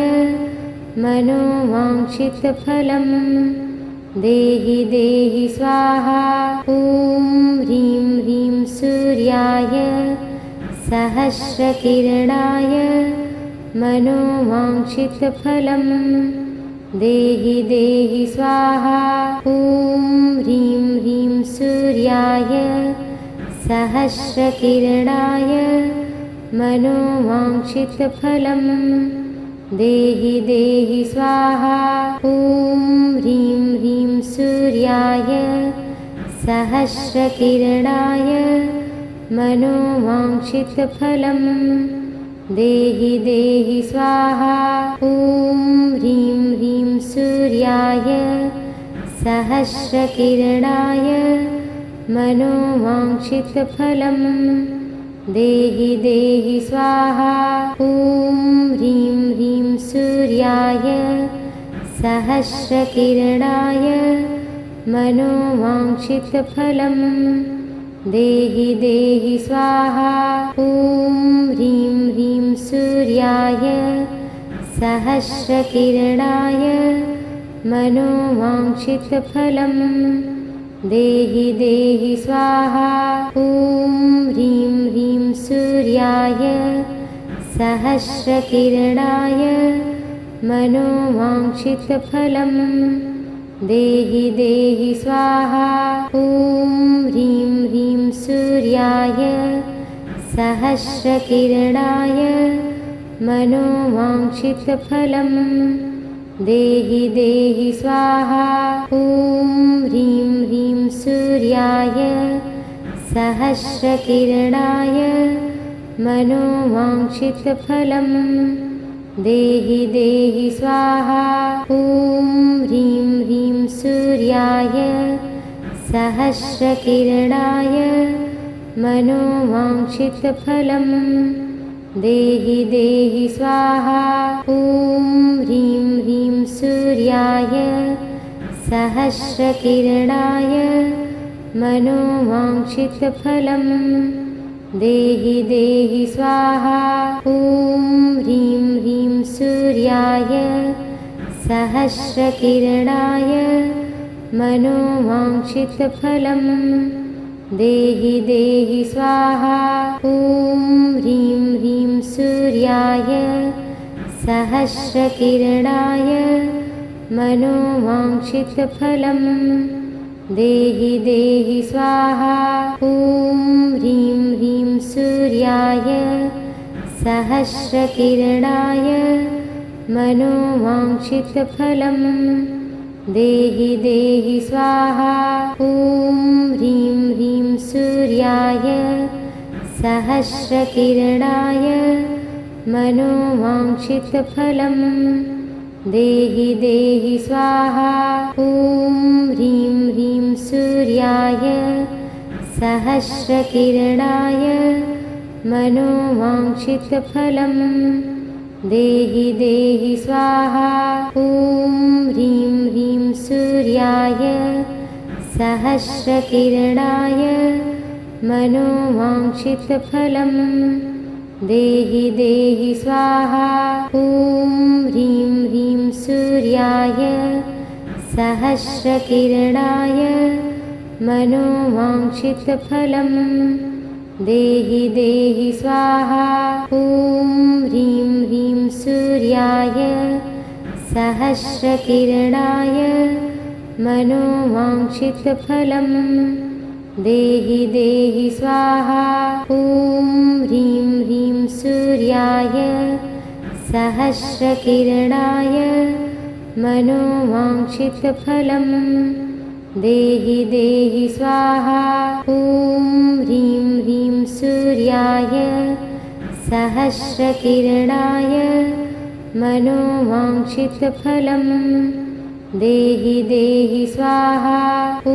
मनोवाञ्छितफलं देहि देहि स्वाहा। ॐ ह्रीं ह्रीं सूर्याय सहस्रकिरणाय मनोवाञ्छितफलं देहि देहि स्वाहा। ॐ ह्रीं ह्रीं सूर्याय सहस्रकिरणाय मनोवाञ्छितफलं देहि देहि स्वाहा। ॐ ह्रीं ह्रीं सूर्याय सहस्रकिरणाय मनोवाञ्छितफलं देहि देहि स्वाहा। ॐ ह्रीं ह्रीं सूर्याय सहस्रकिरणाय मनोवाञ्छितफलं देहि देहि स्वाहा। ॐ ह्रीं ह्रीं सूर्याय सहस्रकिरणाय मनोवाञ्छितफलं देहि देहि स्वाहा। ॐ ह्रीं ह्रीं सूर्याय सहस्रकिरणाय मनोवाञ्छितफलं देहि देहि स्वाहा। ॐ ह्रीं ह्रीं सूर्याय सहस्रकिरणाय मनोवाञ्छितफलं देहि देहि स्वाहा। ॐ ह्रीं ह्रीं सूर्याय सहस्रकिरणाय मनोवाञ्छितफलं देहि देहि स्वाहा। ॐ ह्रीं ह्रीं सूर्याय सहस्रकिरणाय मनोवाञ्छितफलं देहि देहि स्वाहा। ॐ ह्रीं ह्रीं सूर्याय सहस्रकिरणाय मनोवाञ्छितफलं देहि देहि स्वाहा। ॐ ह्रीं ह्रीं सूर्याय सहस्रकिरणाय मनोवाञ्छितफलं देहि देहि स्वाहा। ॐ ह्रीं ह्रीं सूर्याय सहस्रकिरणाय मनोवाञ्छितफलं देहि देहि स्वाहा। ॐ ह्रीं ह्रीं सूर्याय सहस्रकिरणाय मनोवाञ्छितफलं देहि देहि स्वाहा। ॐ ह्रीं ह्रीं सूर्याय सहस्रकिरणाय मनोवाञ्छितफलं देहि देहि स्वाहा। ॐ ह्रीं ह्रीं सूर्याय सहस्रकिरणाय मनोवाञ्छितफलं देहि देहि स्वाहा। ॐ ह्रीं ह्रीं सूर्याय सहस्रकिरणाय मनोवाञ्छितफलं देहि देहि स्वाहा। ॐ ह्रीं ह्रीं सूर्याय सहस्रकिरणाय मनोवाञ्छितफलं देहि देहि स्वाहा। ॐ ह्रीं ह्रीं सूर्याय सहस्रकिरणाय मनोवाञ्छितफलं देहि देहि स्वाहा। ॐ ह्रीं ह्रीं सूर्याय सहस्रकिरणाय मनोवाञ्छितफलं देहि देहि स्वाहा। ॐ ह्रीं ह्रीं सूर्याय सहस्रकिरणाय मनोवाञ्छितफलं देहि देहि स्वाहा। ॐ ह्रीं ह्रीं सूर्याय सहस्रकिरणाय मनोवाञ्छितफलं देहि देहि स्वाहा। ॐ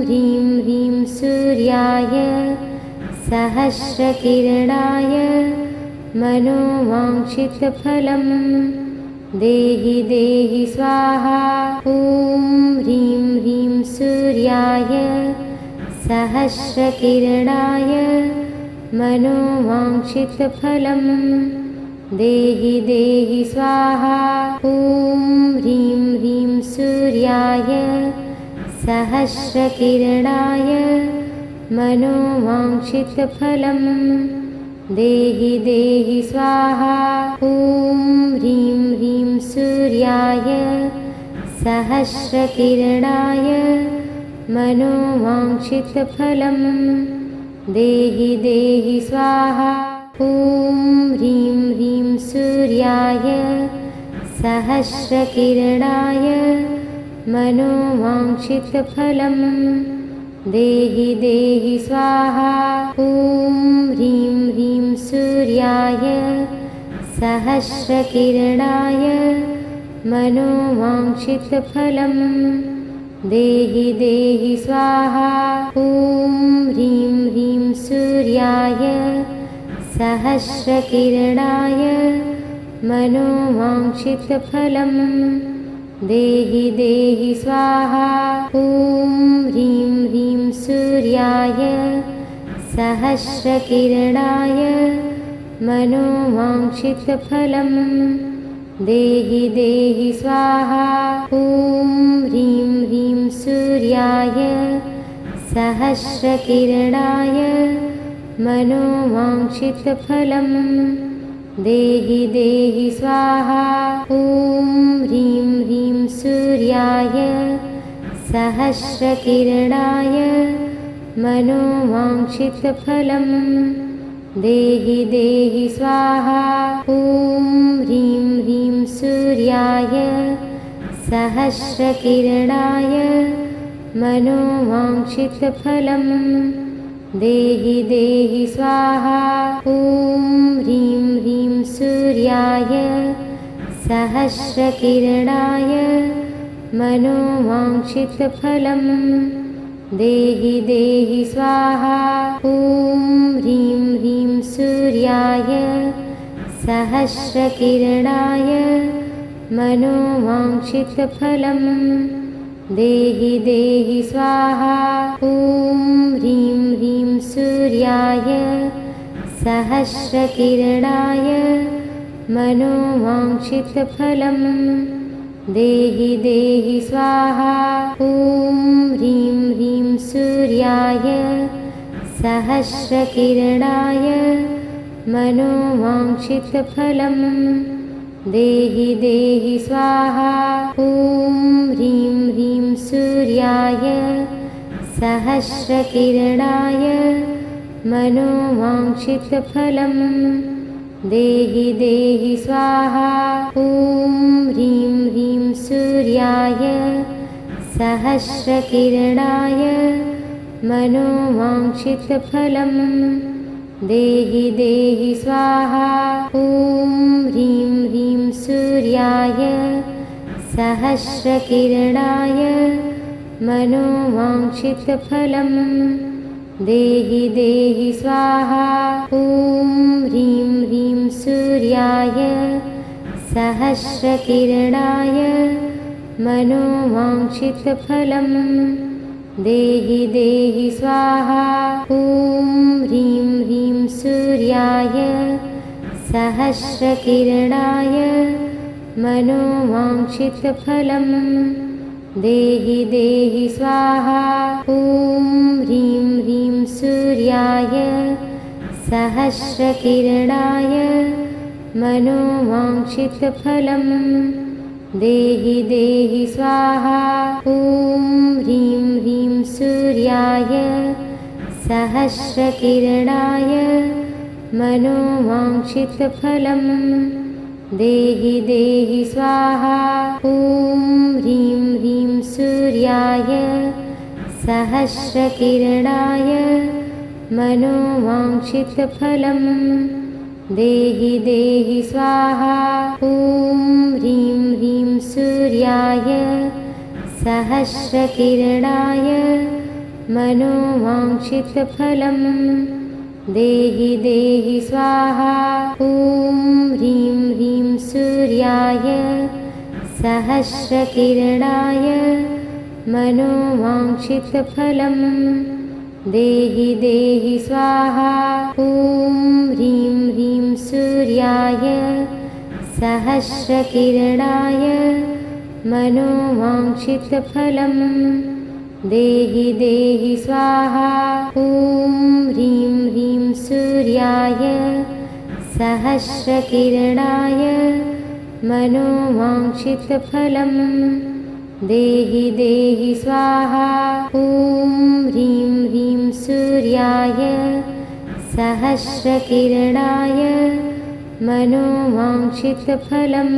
ह्रीं ह्रीं सूर्याय सहस्रकिरणाय मनोवाञ्छितफलं देहि देहि स्वाहा। ॐ ह्रीं ह्रीं सूर्याय सहस्रकिरणाय मनोवाञ्छितफलं देहि देहि स्वाहा। ॐ ह्रीं ह्रीं सूर्याय सहस्रकिरणाय मनोवाञ्छितफलं देहि देहि स्वाहा। ॐ ह्रीं ह्रीं सूर्याय सहस्रकिरणाय मनोवाञ्छितफलं देहि देहि स्वाहा। ॐ ह्रीं ह्रीं सूर्याय सहस्रकिरणाय मनोवाञ्छितफलं देहि देहि स्वाहा। ॐ ह्रीं ह्रीं सूर्याय सहस्रकिरणाय मनोवाञ्छितफलं देहि देहि स्वाहा। ॐ ह्रीं ह्रीं सूर्याय सहस्रकिरणाय मनोवाञ्छितफलं देहि देहि स्वाहा। ॐ ह्रीं ह्रीं सूर्याय सहस्रकिरणाय मनोवाञ्छितफलं देहि देहि स्वाहा। ॐ ह्रीं ह्रीं सूर्याय सहस्रकिरणाय मनोवाञ्छितफलं देहि देहि स्वाहा। ॐ ह्रीं ह्रीं सूर्याय सहस्रकिरणाय मनोवाञ्छितफलं देहि देहि स्वाहा। ॐ ह्रीं ह्रीं सूर्याय सहस्रकिरणाय मनोवाञ्छितफलं देहि देहि स्वाहा। ॐ ह्रीं ह्रीं सूर्याय सहस्रकिरणाय मनोवाञ्छितफलं देहि देहि स्वाहा। ॐ ह्रीं ह्रीं सूर्याय सहस्रकिरणाय मनोवाञ्छितफलं देहि देहि स्वाहा। ॐ ह्रीं ह्रीं सूर्याय सहस्रकिरणाय मनोवाञ्छितफलं देहि देहि स्वाहा। ॐ ह्रीं ह्रीं सूर्याय सहस्रकिरणाय मनोवाञ्छितफलं देहि देहि स्वाहा। ॐ ह्रीं ह्रीं सूर्याय सहस्रकिरणाय मनोवाञ्छितफलं देहि देहि स्वाहा। ॐ ह्रीं ह्रीं सूर्याय सहस्रकिरणाय मनोवाञ्छितफलं देहि देहि स्वाहा। ॐ ह्रीं ह्रीं सूर्याय सहस्रकिरणाय मनोवाञ्छितफलं देहि देहि स्वाहा। ॐ ह्रीं ह्रीं सूर्याय सहस्रकिरणाय मनोवाञ्छितफलं देहि देहि स्वाहा। ॐ ह्रीं ह्रीं सूर्याय सहस्रकिरणाय मनोवाञ्छितफलं देहि देहि स्वाहा। ॐ ह्रीं ह्रीं सूर्याय सहस्रकिरणाय मनोवाञ्छितफलं देहि देहि स्वाहा। ॐ ह्रीं ह्रीं सूर्याय सहस्रकिरणाय मनोवाञ्छितफलं देहि देहि स्वाहा। ॐ ह्रीं ह्रीं सूर्याय सहस्रकिरणाय मनोवाञ्छितफलं देहि देहि स्वाहा। ॐ ह्रीं ह्रीं सूर्याय सहस्रकिरणाय मनोवाञ्छितफलं देहि देहि स्वाहा। ॐ ह्रीं ह्रीं सूर्याय सहस्रकिरणाय मनोवाञ्छितफलं देहि देहि स्वाहा। ॐ ह्रीं ह्रीं सूर्याय सहस्रकिरणाय मनोवाञ्छितफलं देहि देहि स्वाहा। ॐ ह्रीं ह्रीं सूर्याय सहस्रकिरणाय मनोवाञ्छितफलं देहि देहि स्वाहा। ॐ ह्रीं ह्रीं सूर्याय सहस्रकिरणाय मनोवाञ्छितफलं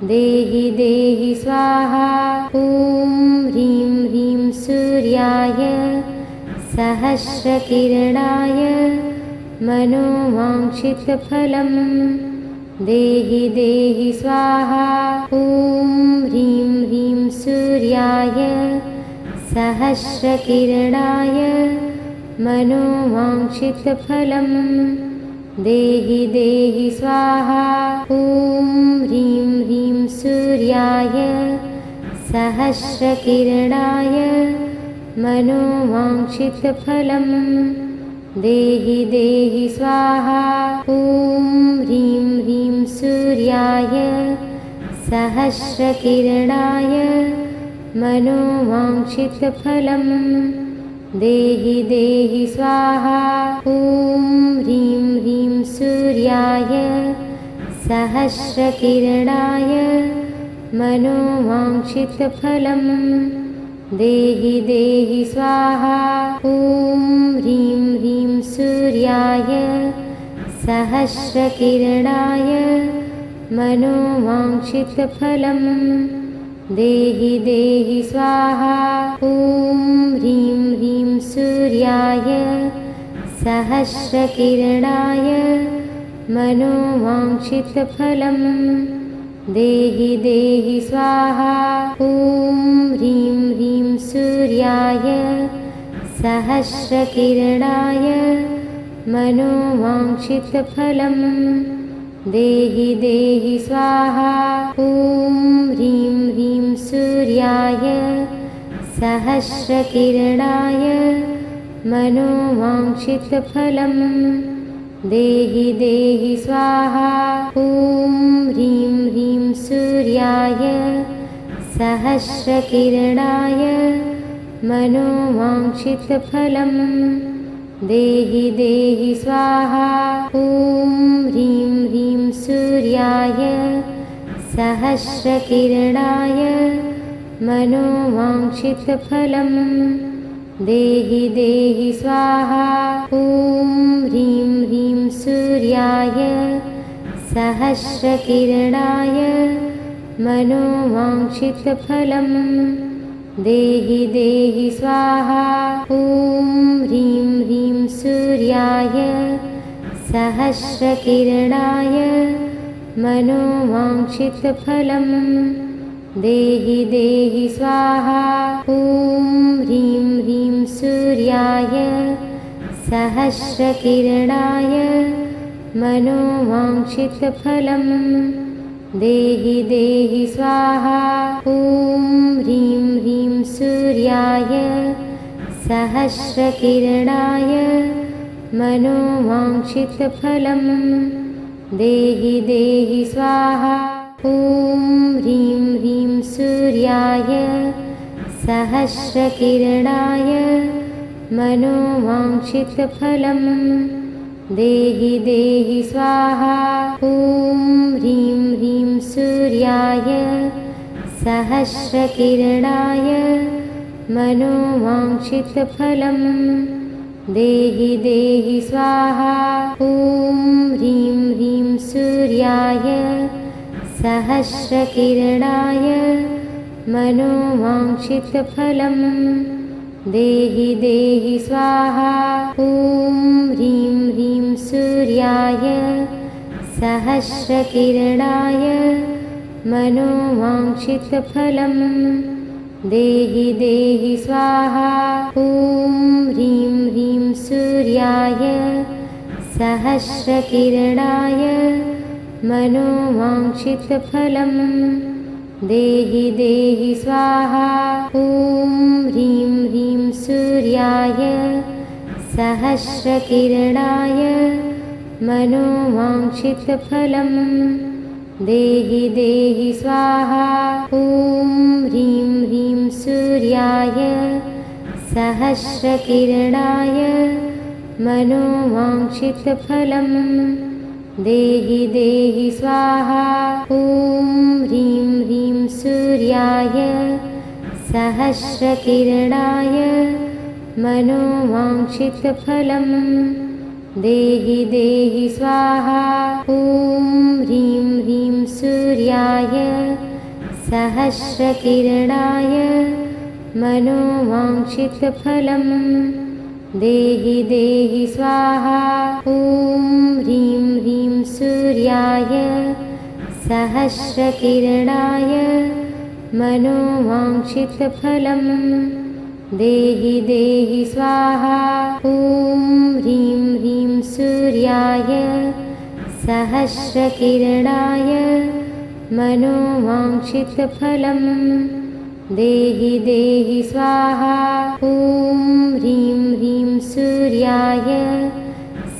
देहि देहि स्वाहा। ॐ ह्रीं ह्रीं सूर्याय सहस्रकिरणाय मनोवाञ्छितफलं देहि देहि स्वाहा। ॐ ह्रीं ह्रीं सूर्याय सहस्रकिरणाय मनोवाञ्छितफलं देहि देहि स्वाहा। ॐ ह्रीं ह्रीं सूर्याय सहस्रकिरणाय मनोवाञ्छितफलं देहि देहि स्वाहा। ॐ ह्रीं ह्रीं सूर्याय सहस्रकिरणाय मनोवाञ्छितफलं देहि देहि स्वाहा। ॐ ह्रीं ह्रीं सूर्याय सहस्रकिरणाय मनोवाञ्छितफलं देहि देहि स्वाहा। ॐ ह्रीं ह्रीं सूर्याय सहस्रकिरणाय मनोवाञ्छितफलं देहि देहि स्वाहा। ॐ ह्रीं ह्रीं सूर्याय सहस्रकिरणाय मनोवाञ्छितफलं देहि देहि स्वाहा। ॐ ह्रीं ह्रीं सूर्याय सहस्रकिरणाय मनोवाञ्छितफलं देहि देहि स्वाहा। ॐ ह्रीं ह्रीं सूर्याय सहस्रकिरणाय मनोवाञ्छितफलं देहि देहि स्वाहा। ॐ ह्रीं ह्रीं सूर्याय सहस्रकिरणाय मनोवाञ्छितफलं देहि देहि स्वाहा। ॐ ह्रीं ह्रीं सूर्याय सहस्रकिरणाय मनोवाञ्छितफलं देहि देहि स्वाहा। ॐ ह्रीं ह्रीं सूर्याय सहस्रकिरणाय मनोवाञ्छितफलं देहि देहि स्वाहा। ॐ ह्रीं ह्रीं सूर्याय सहस्रकिरणाय मनोवाञ्छितफलं देहि देहि स्वाहा। ॐ ह्रीं ह्रीं सूर्याय सहस्रकिरणाय मनोवाञ्छितफलं देहि देहि स्वाहा। ॐ ह्रीं ह्रीं सूर्याय सहस्रकिरणाय मनोवाञ्छितफलं देहि देहि स्वाहा। ॐ ह्रीं ह्रीं सूर्याय सहस्रकिरणाय मनोवाञ्छितफलं देहि देहि स्वाहा। ॐ ह्रीं ह्रीं सूर्याय सहस्रकिरणाय मनोवाञ्छितफलं देहि देहि स्वाहा। ॐ ह्रीं ह्रीं सूर्याय सहस्रकिरणाय मनोवाञ्छितफलं देहि देहि स्वाहा। ॐ ह्रीं ह्रीं सूर्याय सहस्रकिरणाय मनोवाञ्छितफलं देहि देहि स्वाहा। ॐ ह्रीं ह्रीं सूर्याय सहस्रकिरणाय मनोवाञ्छितफलं देहि देहि स्वाहा। ॐ ह्रीं ह्रीं सूर्याय सहस्रकिरणाय मनोवाञ्छितफलं देहि देहि स्वाहा। ॐ ह्रीं ह्रीं सूर्याय सहस्रकिरणाय मनोवाञ्छितफलं देहि देहि स्वाहा। ॐ ह्रीं ह्रीं सूर्याय सहस्रकिरणाय मनोवाञ्छितफलं देहि देहि स्वाहा। ॐ ह्रीं ह्रीं सूर्याय सहस्रकिरणाय मनोवाञ्छितफलं देहि देहि स्वाहा। ॐ ह्रीं ह्रीं सूर्याय सहस्रकिरणाय मनोवाञ्छितफलं देहि देहि स्वाहा। ॐ ह्रीं ह्रीं सूर्याय सहस्रकिरणाय मनोवाञ्छितफलं देहि देहि स्वाहा। ॐ ह्रीं ह्रीं सूर्याय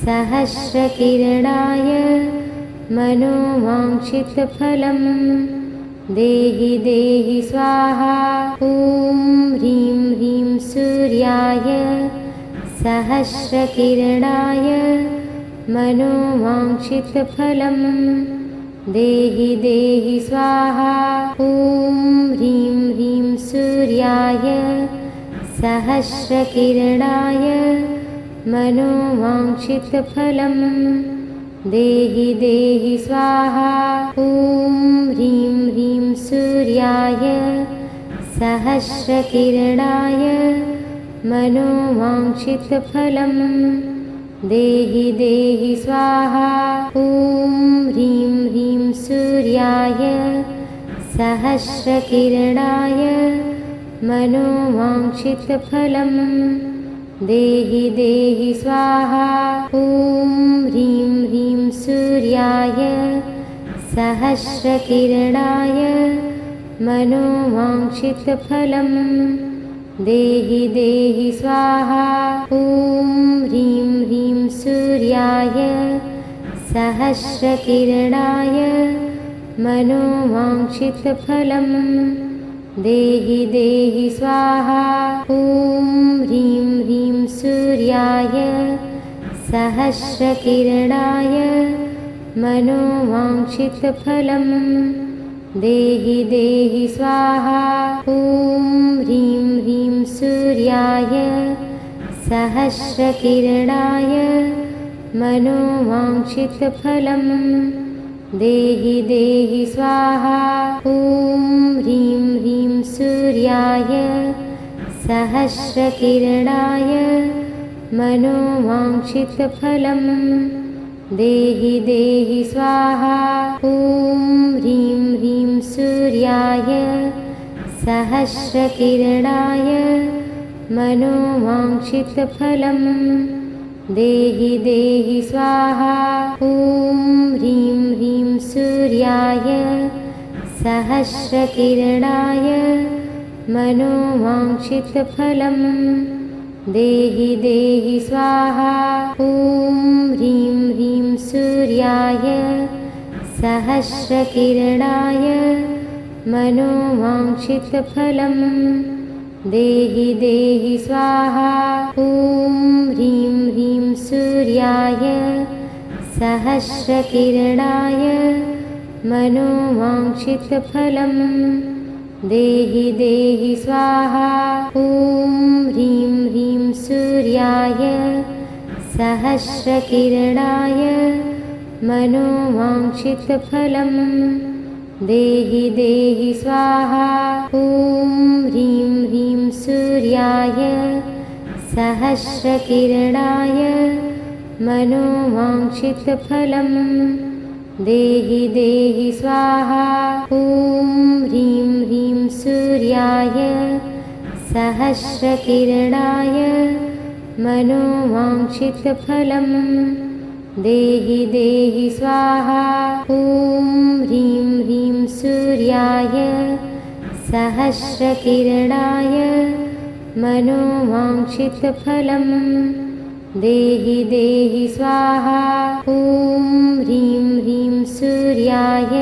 सहस्रकिरणाय मनोवाञ्छितफलं देहि देहि स्वाहा। ॐ ह्रीं ह्रीं सूर्याय सहस्रकिरणाय मनोवाञ्छितफलं देहि देहि स्वाहा। ॐ ह्रीं ह्रीं सूर्याय सहस्रकिरणाय मनोवाञ्छितफलं देहि देहि स्वाहा। ॐ ह्रीं ह्रीं सूर्याय सहस्रकिरणाय मनोवाञ्छितफलं देहि देहि स्वाहा। ॐ ह्रीं ह्रीं सूर्याय सहस्रकिरणाय मनोवाञ्छितफलं देहि देहि स्वाहा। ॐ ह्रीं ह्रीं सूर्याय सहस्रकिरणाय मनोवाञ्छितफलं देहि देहि स्वाहा। ॐ ह्रीं ह्रीं सूर्याय सहस्रकिरणाय मनोवाञ्छितफलं देहि देहि स्वाहा। ॐ ह्रीं ह्रीं सूर्याय सहस्रकिरणाय मनोवाञ्छितफलं देहि देहि स्वाहा। ॐ ह्रीं ह्रीं सूर्याय सहस्रकिरणाय मनोवाञ्छितफलं देहि देहि स्वाहा। ॐ ह्रीं ह्रीं सूर्याय सहस्रकिरणाय मनोवाञ्छितफलं देहि देहि स्वाहा ॐ ह्रीं ह्रीं सूर्याय सहस्रकिरणाय मनोवाञ्छितफलं देहि देहि स्वाहा ॐ ह्रीं ह्रीं सूर्याय सहस्रकिरणाय मनोवाञ्छितफलं देहि देहि स्वाहा ॐ ह्रीं ह्रीं सूर्याय सहस्रकिरणाय मनोवाञ्छितफलं देहि देहि स्वाहा ॐ ह्रीं ह्रीं सूर्याय सहस्रकिरणाय मनोवाञ्छितफलं देहि देहि स्वाहा ॐ ह्रीं ह्रीं सूर्याय सहस्रकिरणाय मनोवाञ्छितफलं देहि देहि स्वाहा ॐ ह्रीं ह्रीं सूर्याय सहस्रकिरणाय मनोवाञ्छितफलं देहि देहि स्वाहा ॐ ह्रीं ह्रीं सूर्याय सहस्रकिरणाय मनोवाञ्छितफलं देहि देहि स्वाहा ॐ ह्रीं ह्रीं सूर्याय सहस्रकिरणाय मनोवाञ्छितफलं देहि देहि स्वाहा ॐ ह्रीं ह्रीं सूर्याय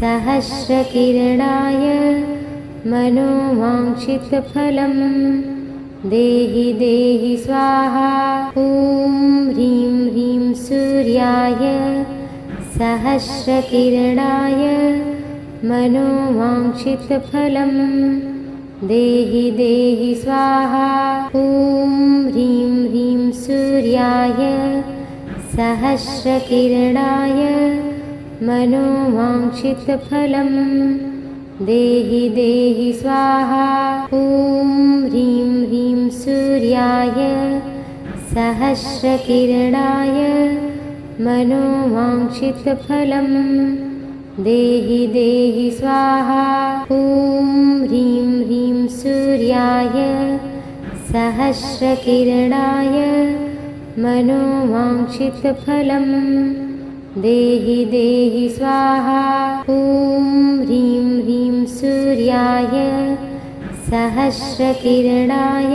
सहस्रकिरणाय मनोवाञ्छितफलं देहि देहि स्वाहा ॐ ह्रीं ह्रीं सूर्याय सहस्रकिरणाय मनोवाञ्छितफलं देहि देहि स्वाहा ॐ ह्रीं ह्रीं सूर्याय सहस्रकिरणाय मनोवाञ्छितफलं देहि देहि स्वाहा ॐ ह्रीं ह्रीं सूर्याय सहस्रकिरणाय मनोवाञ्छितफलं देहि देहि स्वाहा ॐ ह्रीं ह्रीं सूर्याय सहस्रकिरणाय मनोवाञ्छितफलं देहि देहि स्वाहा ॐ ह्रीं ह्रीं सूर्याय सहस्रकिरणाय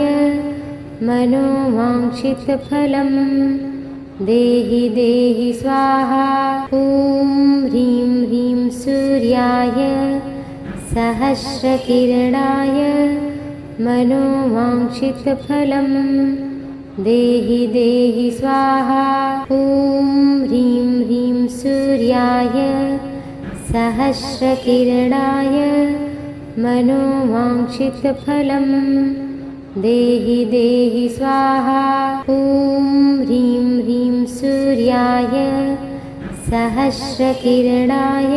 मनोवाञ्छितफलं देहि देहि स्वाहा ॐ ह्रीं ह्रीं सूर्याय सहस्रकिरणाय मनोवाञ्छितफलं देहि देहि स्वाहा ॐ ह्रीं ह्रीं सूर्याय सहस्रकिरणाय मनोवाञ्छितफलं देहि देहि स्वाहा ॐ ह्रीं ह्रीं सूर्याय सहस्रकिरणाय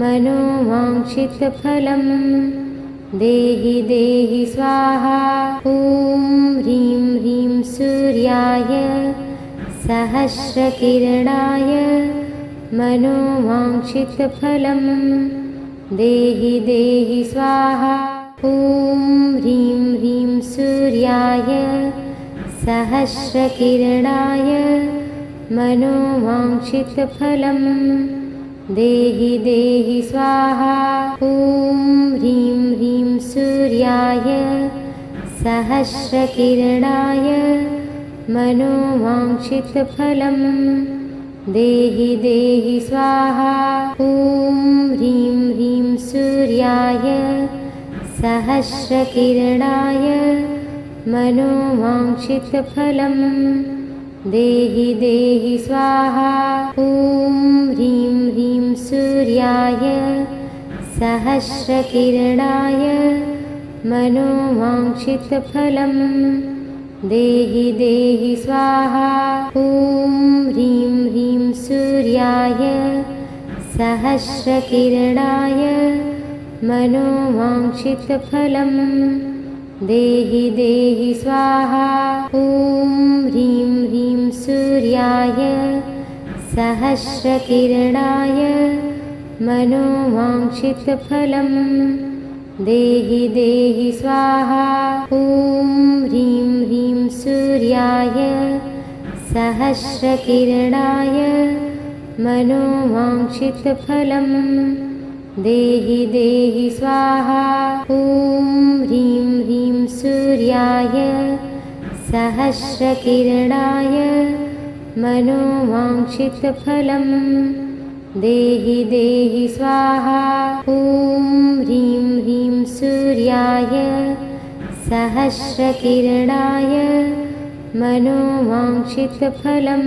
मनोवाञ्छितफलं देहि देहि स्वाहा ॐ ह्रीं ह्रीं सूर्याय सहस्रकिरणाय मनोवाञ्छितफलं देहि देहि स्वाहा ॐ ह्रीं ह्रीं सूर्याय सहस्रकिरणाय मनोवाञ्छितफलं देहि देहि स्वाहा ॐ ह्रीं ह्रीं सूर्याय सहस्रकिरणाय मनोवाञ्छितफलं देहि देहि स्वाहा ॐ ह्रीं ह्रीं सूर्याय सहस्रकिरणाय मनोवाञ्छितफलं देहि देहि स्वाहा ॐ ह्रीं ह्रीं सूर्याय सहस्रकिरणाय मनोवाञ्छितफलं देहि देहि स्वाहा ॐ ह्रीं ह्रीं सूर्याय सहस्रकिरणाय मनोवाञ्छितफलं देहि देहि स्वाहा ॐ ह्रीं ह्रीं सूर्याय सहस्रकिरणाय मनोवाञ्छितफलं देहि देहि स्वाहा। ॐ ह्रीं ह्रीं सूर्याय सहस्रकिरणाय मनोवाञ्छितफलं देहि देहि स्वाहा। ॐ ह्रीं ह्रीं सूर्याय सहस्रकिरणाय मनोवाञ्छितफलं देहि देहि स्वाहा। ॐ ह्रीं ह्रीं सूर्याय सहस्रकिरणाय मनोवाञ्छितफलं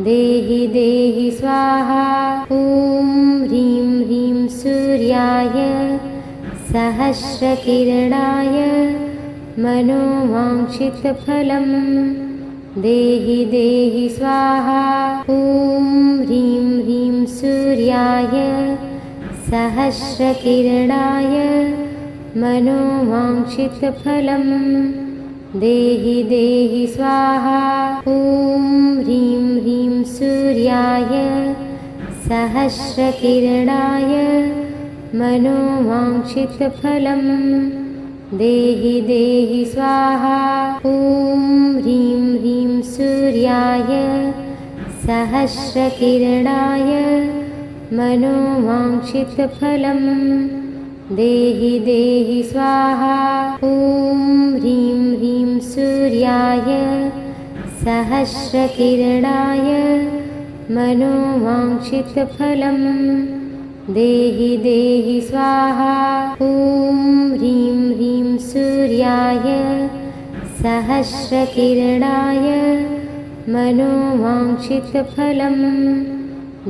देहि देहि स्वाहा। ॐ ह्रीं ह्रीं सूर्याय सहस्रकिरणाय मनोवाञ्छितफलं देहि देहि स्वाहा। ॐ ह्रीं ह्रीं सूर्याय सहस्रकिरणाय मनोवाञ्छितफलं देहि देहि स्वाहा। ॐ ह्रीं ह्रीं सूर्याय सहस्रकिरणाय मनोवाञ्छितफलं देहि देहि स्वाहा। ॐ ह्रीं ह्रीं सूर्याय सहस्रकिरणाय मनोवाञ्छितफलं देहि देहि स्वाहा। ॐ ह्रीं ह्रीं सूर्याय सहस्रकिरणाय मनोवाञ्छितफलं देहि देहि स्वाहा। ॐ ह्रीं ह्रीं सूर्याय सहस्रकिरणाय मनोवाञ्छितफलं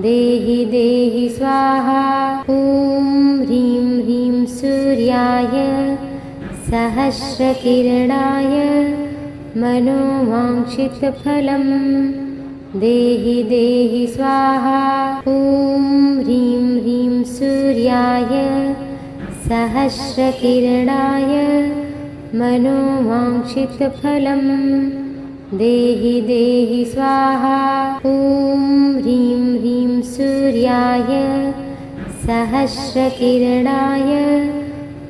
देहि देहि स्वाहा। ॐ ह्रीं ह्रीं सूर्याय सहस्रकिरणाय मनोवाञ्छितफलं देहि देहि स्वाहा। ॐ ह्रीं ह्रीं सूर्याय सहस्रकिरणाय मनोवाञ्छितफलं देहि देहि स्वाहा। ॐ ह्रीं ह्रीं सूर्याय सहस्रकिरणाय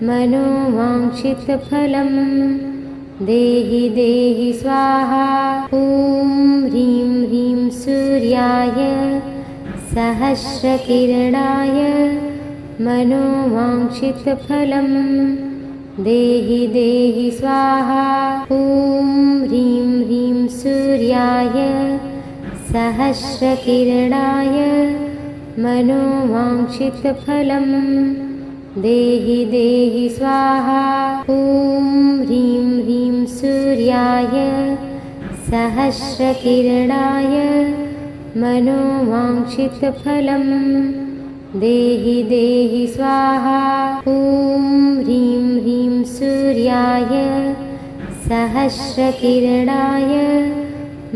मनोवाञ्छितफलं देहि देहि स्वाहा। ॐ ह्रीं ह्रीं सूर्याय सहस्रकिरणाय मनोवाञ्छितफलं देहि देहि स्वाहा। ॐ ह्रीं ह्रीं सूर्याय सहस्रकिरणाय मनोवाञ्छितफलं देहि देहि स्वाहा। ॐ ह्रीं ह्रीं सूर्याय सहस्रकिरणाय मनोवाञ्छितफलं देहि देहि स्वाहा। ॐ ह्रीं ह्रीं सूर्याय सहस्रकिरणाय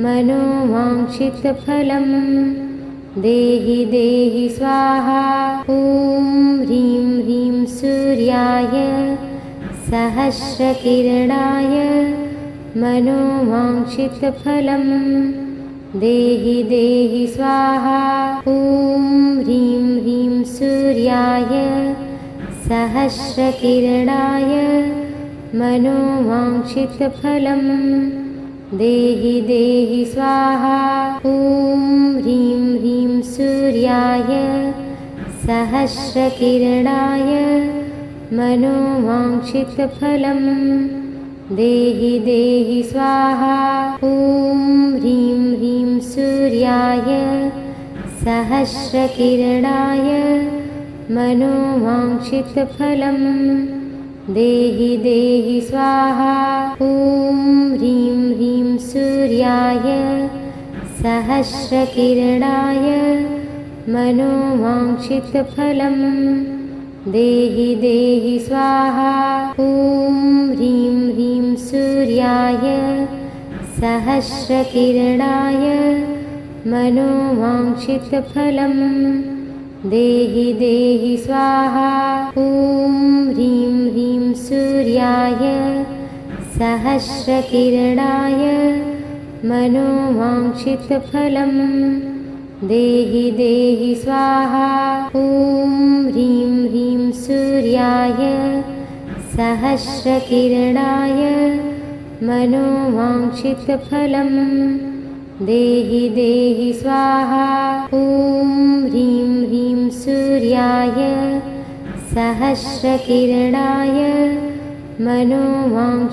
मनोवाञ्छितफलं देहि देहि स्वाहा। ॐ ह्रीं ह्रीं सूर्याय सहस्रकिरणाय मनोवाञ्छितफलं देहि देहि स्वाहा। ॐ ह्रीं ह्रीं सूर्याय सहस्रकिरणाय मनोवाञ्छितफलं देहि देहि स्वाहा। ॐ ह्रीं ह्रीं सूर्याय सहस्रकिरणाय मनोवाञ्छितफलं देहि देहि स्वाहा। ॐ ह्रीं ह्रीं सूर्याय सहस्रकिरणाय मनोवाञ्छितफलं देहि देहि स्वाहा। ॐ ह्रीं ह्रीं सूर्याय सहस्रकिरणाय मनोवाञ्छितफलं देहि देहि स्वाहा। ॐ ह्रीं ह्रीं सूर्याय सहस्रकिरणाय मनोवाञ्छितफलं देहि देहि स्वाहा। ॐ ह्रीं ह्रीं सूर्याय सहस्रकिरणाय मनोवाञ्छितफलं देहि देहि स्वाहा। ॐ ह्रीं ह्रीं सूर्याय सहस्रकिरणाय मनोवाञ्छितफलं देहि देहि स्वाहा। ॐ ह्रीं ह्रीं सूर्याय सहस्रकिरणाय मनोवाञ्छितफलं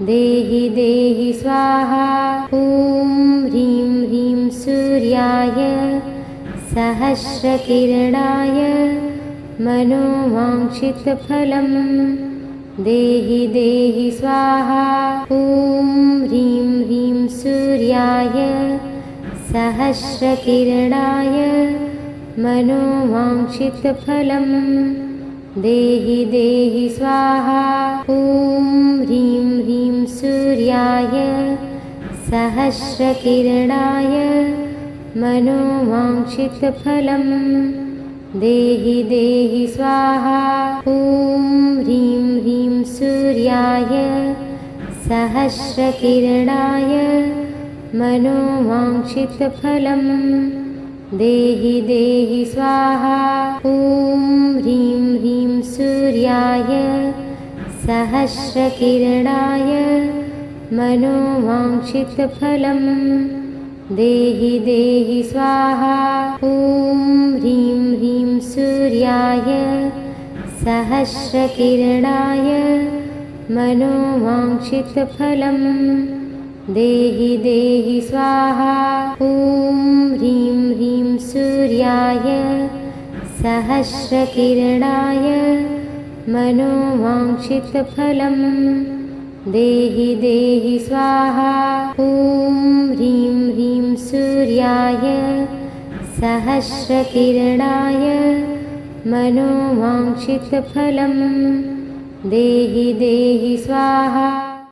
देहि देहि स्वाहा। ॐ ह्रीं ह्रीं सूर्याय सहस्रकिरणाय मनोवाञ्छितफलं देहि देहि स्वाहा। ॐ ह्रीं ह्रीं सूर्याय सहस्रकिरणाय मनोवाञ्छितफलं देहि देहि स्वाहा। ॐ ह्रीं ह्रीं सूर्याय सहस्रकिरणाय मनोवाञ्छितफलं देहि देहि स्वाहा। ॐ ह्रीं ह्रीं सूर्याय सहस्रकिरणाय मनोवाञ्छितफलं देहि देहि स्वाहा। ॐ ह्रीं ह्रीं सूर्याय सहस्रकिरणाय मनोवाञ्छितफलं देहि देहि स्वाहा। ॐ ह्रीं ह्रीं सूर्याय सहस्रकिरणाय मनोवाञ्छितफलं देहि देहि स्वाहा। ॐ ह्रीं ह्रीं सूर्याय सहस्रकिरणाय मनोवाञ्छितफलं देहि देहि स्वाहा। ॐ ह्रीं ह्रीं सूर्याय सहस्रकिरणाय मनोवाञ्छितफलं देहि देहि स्वाहा।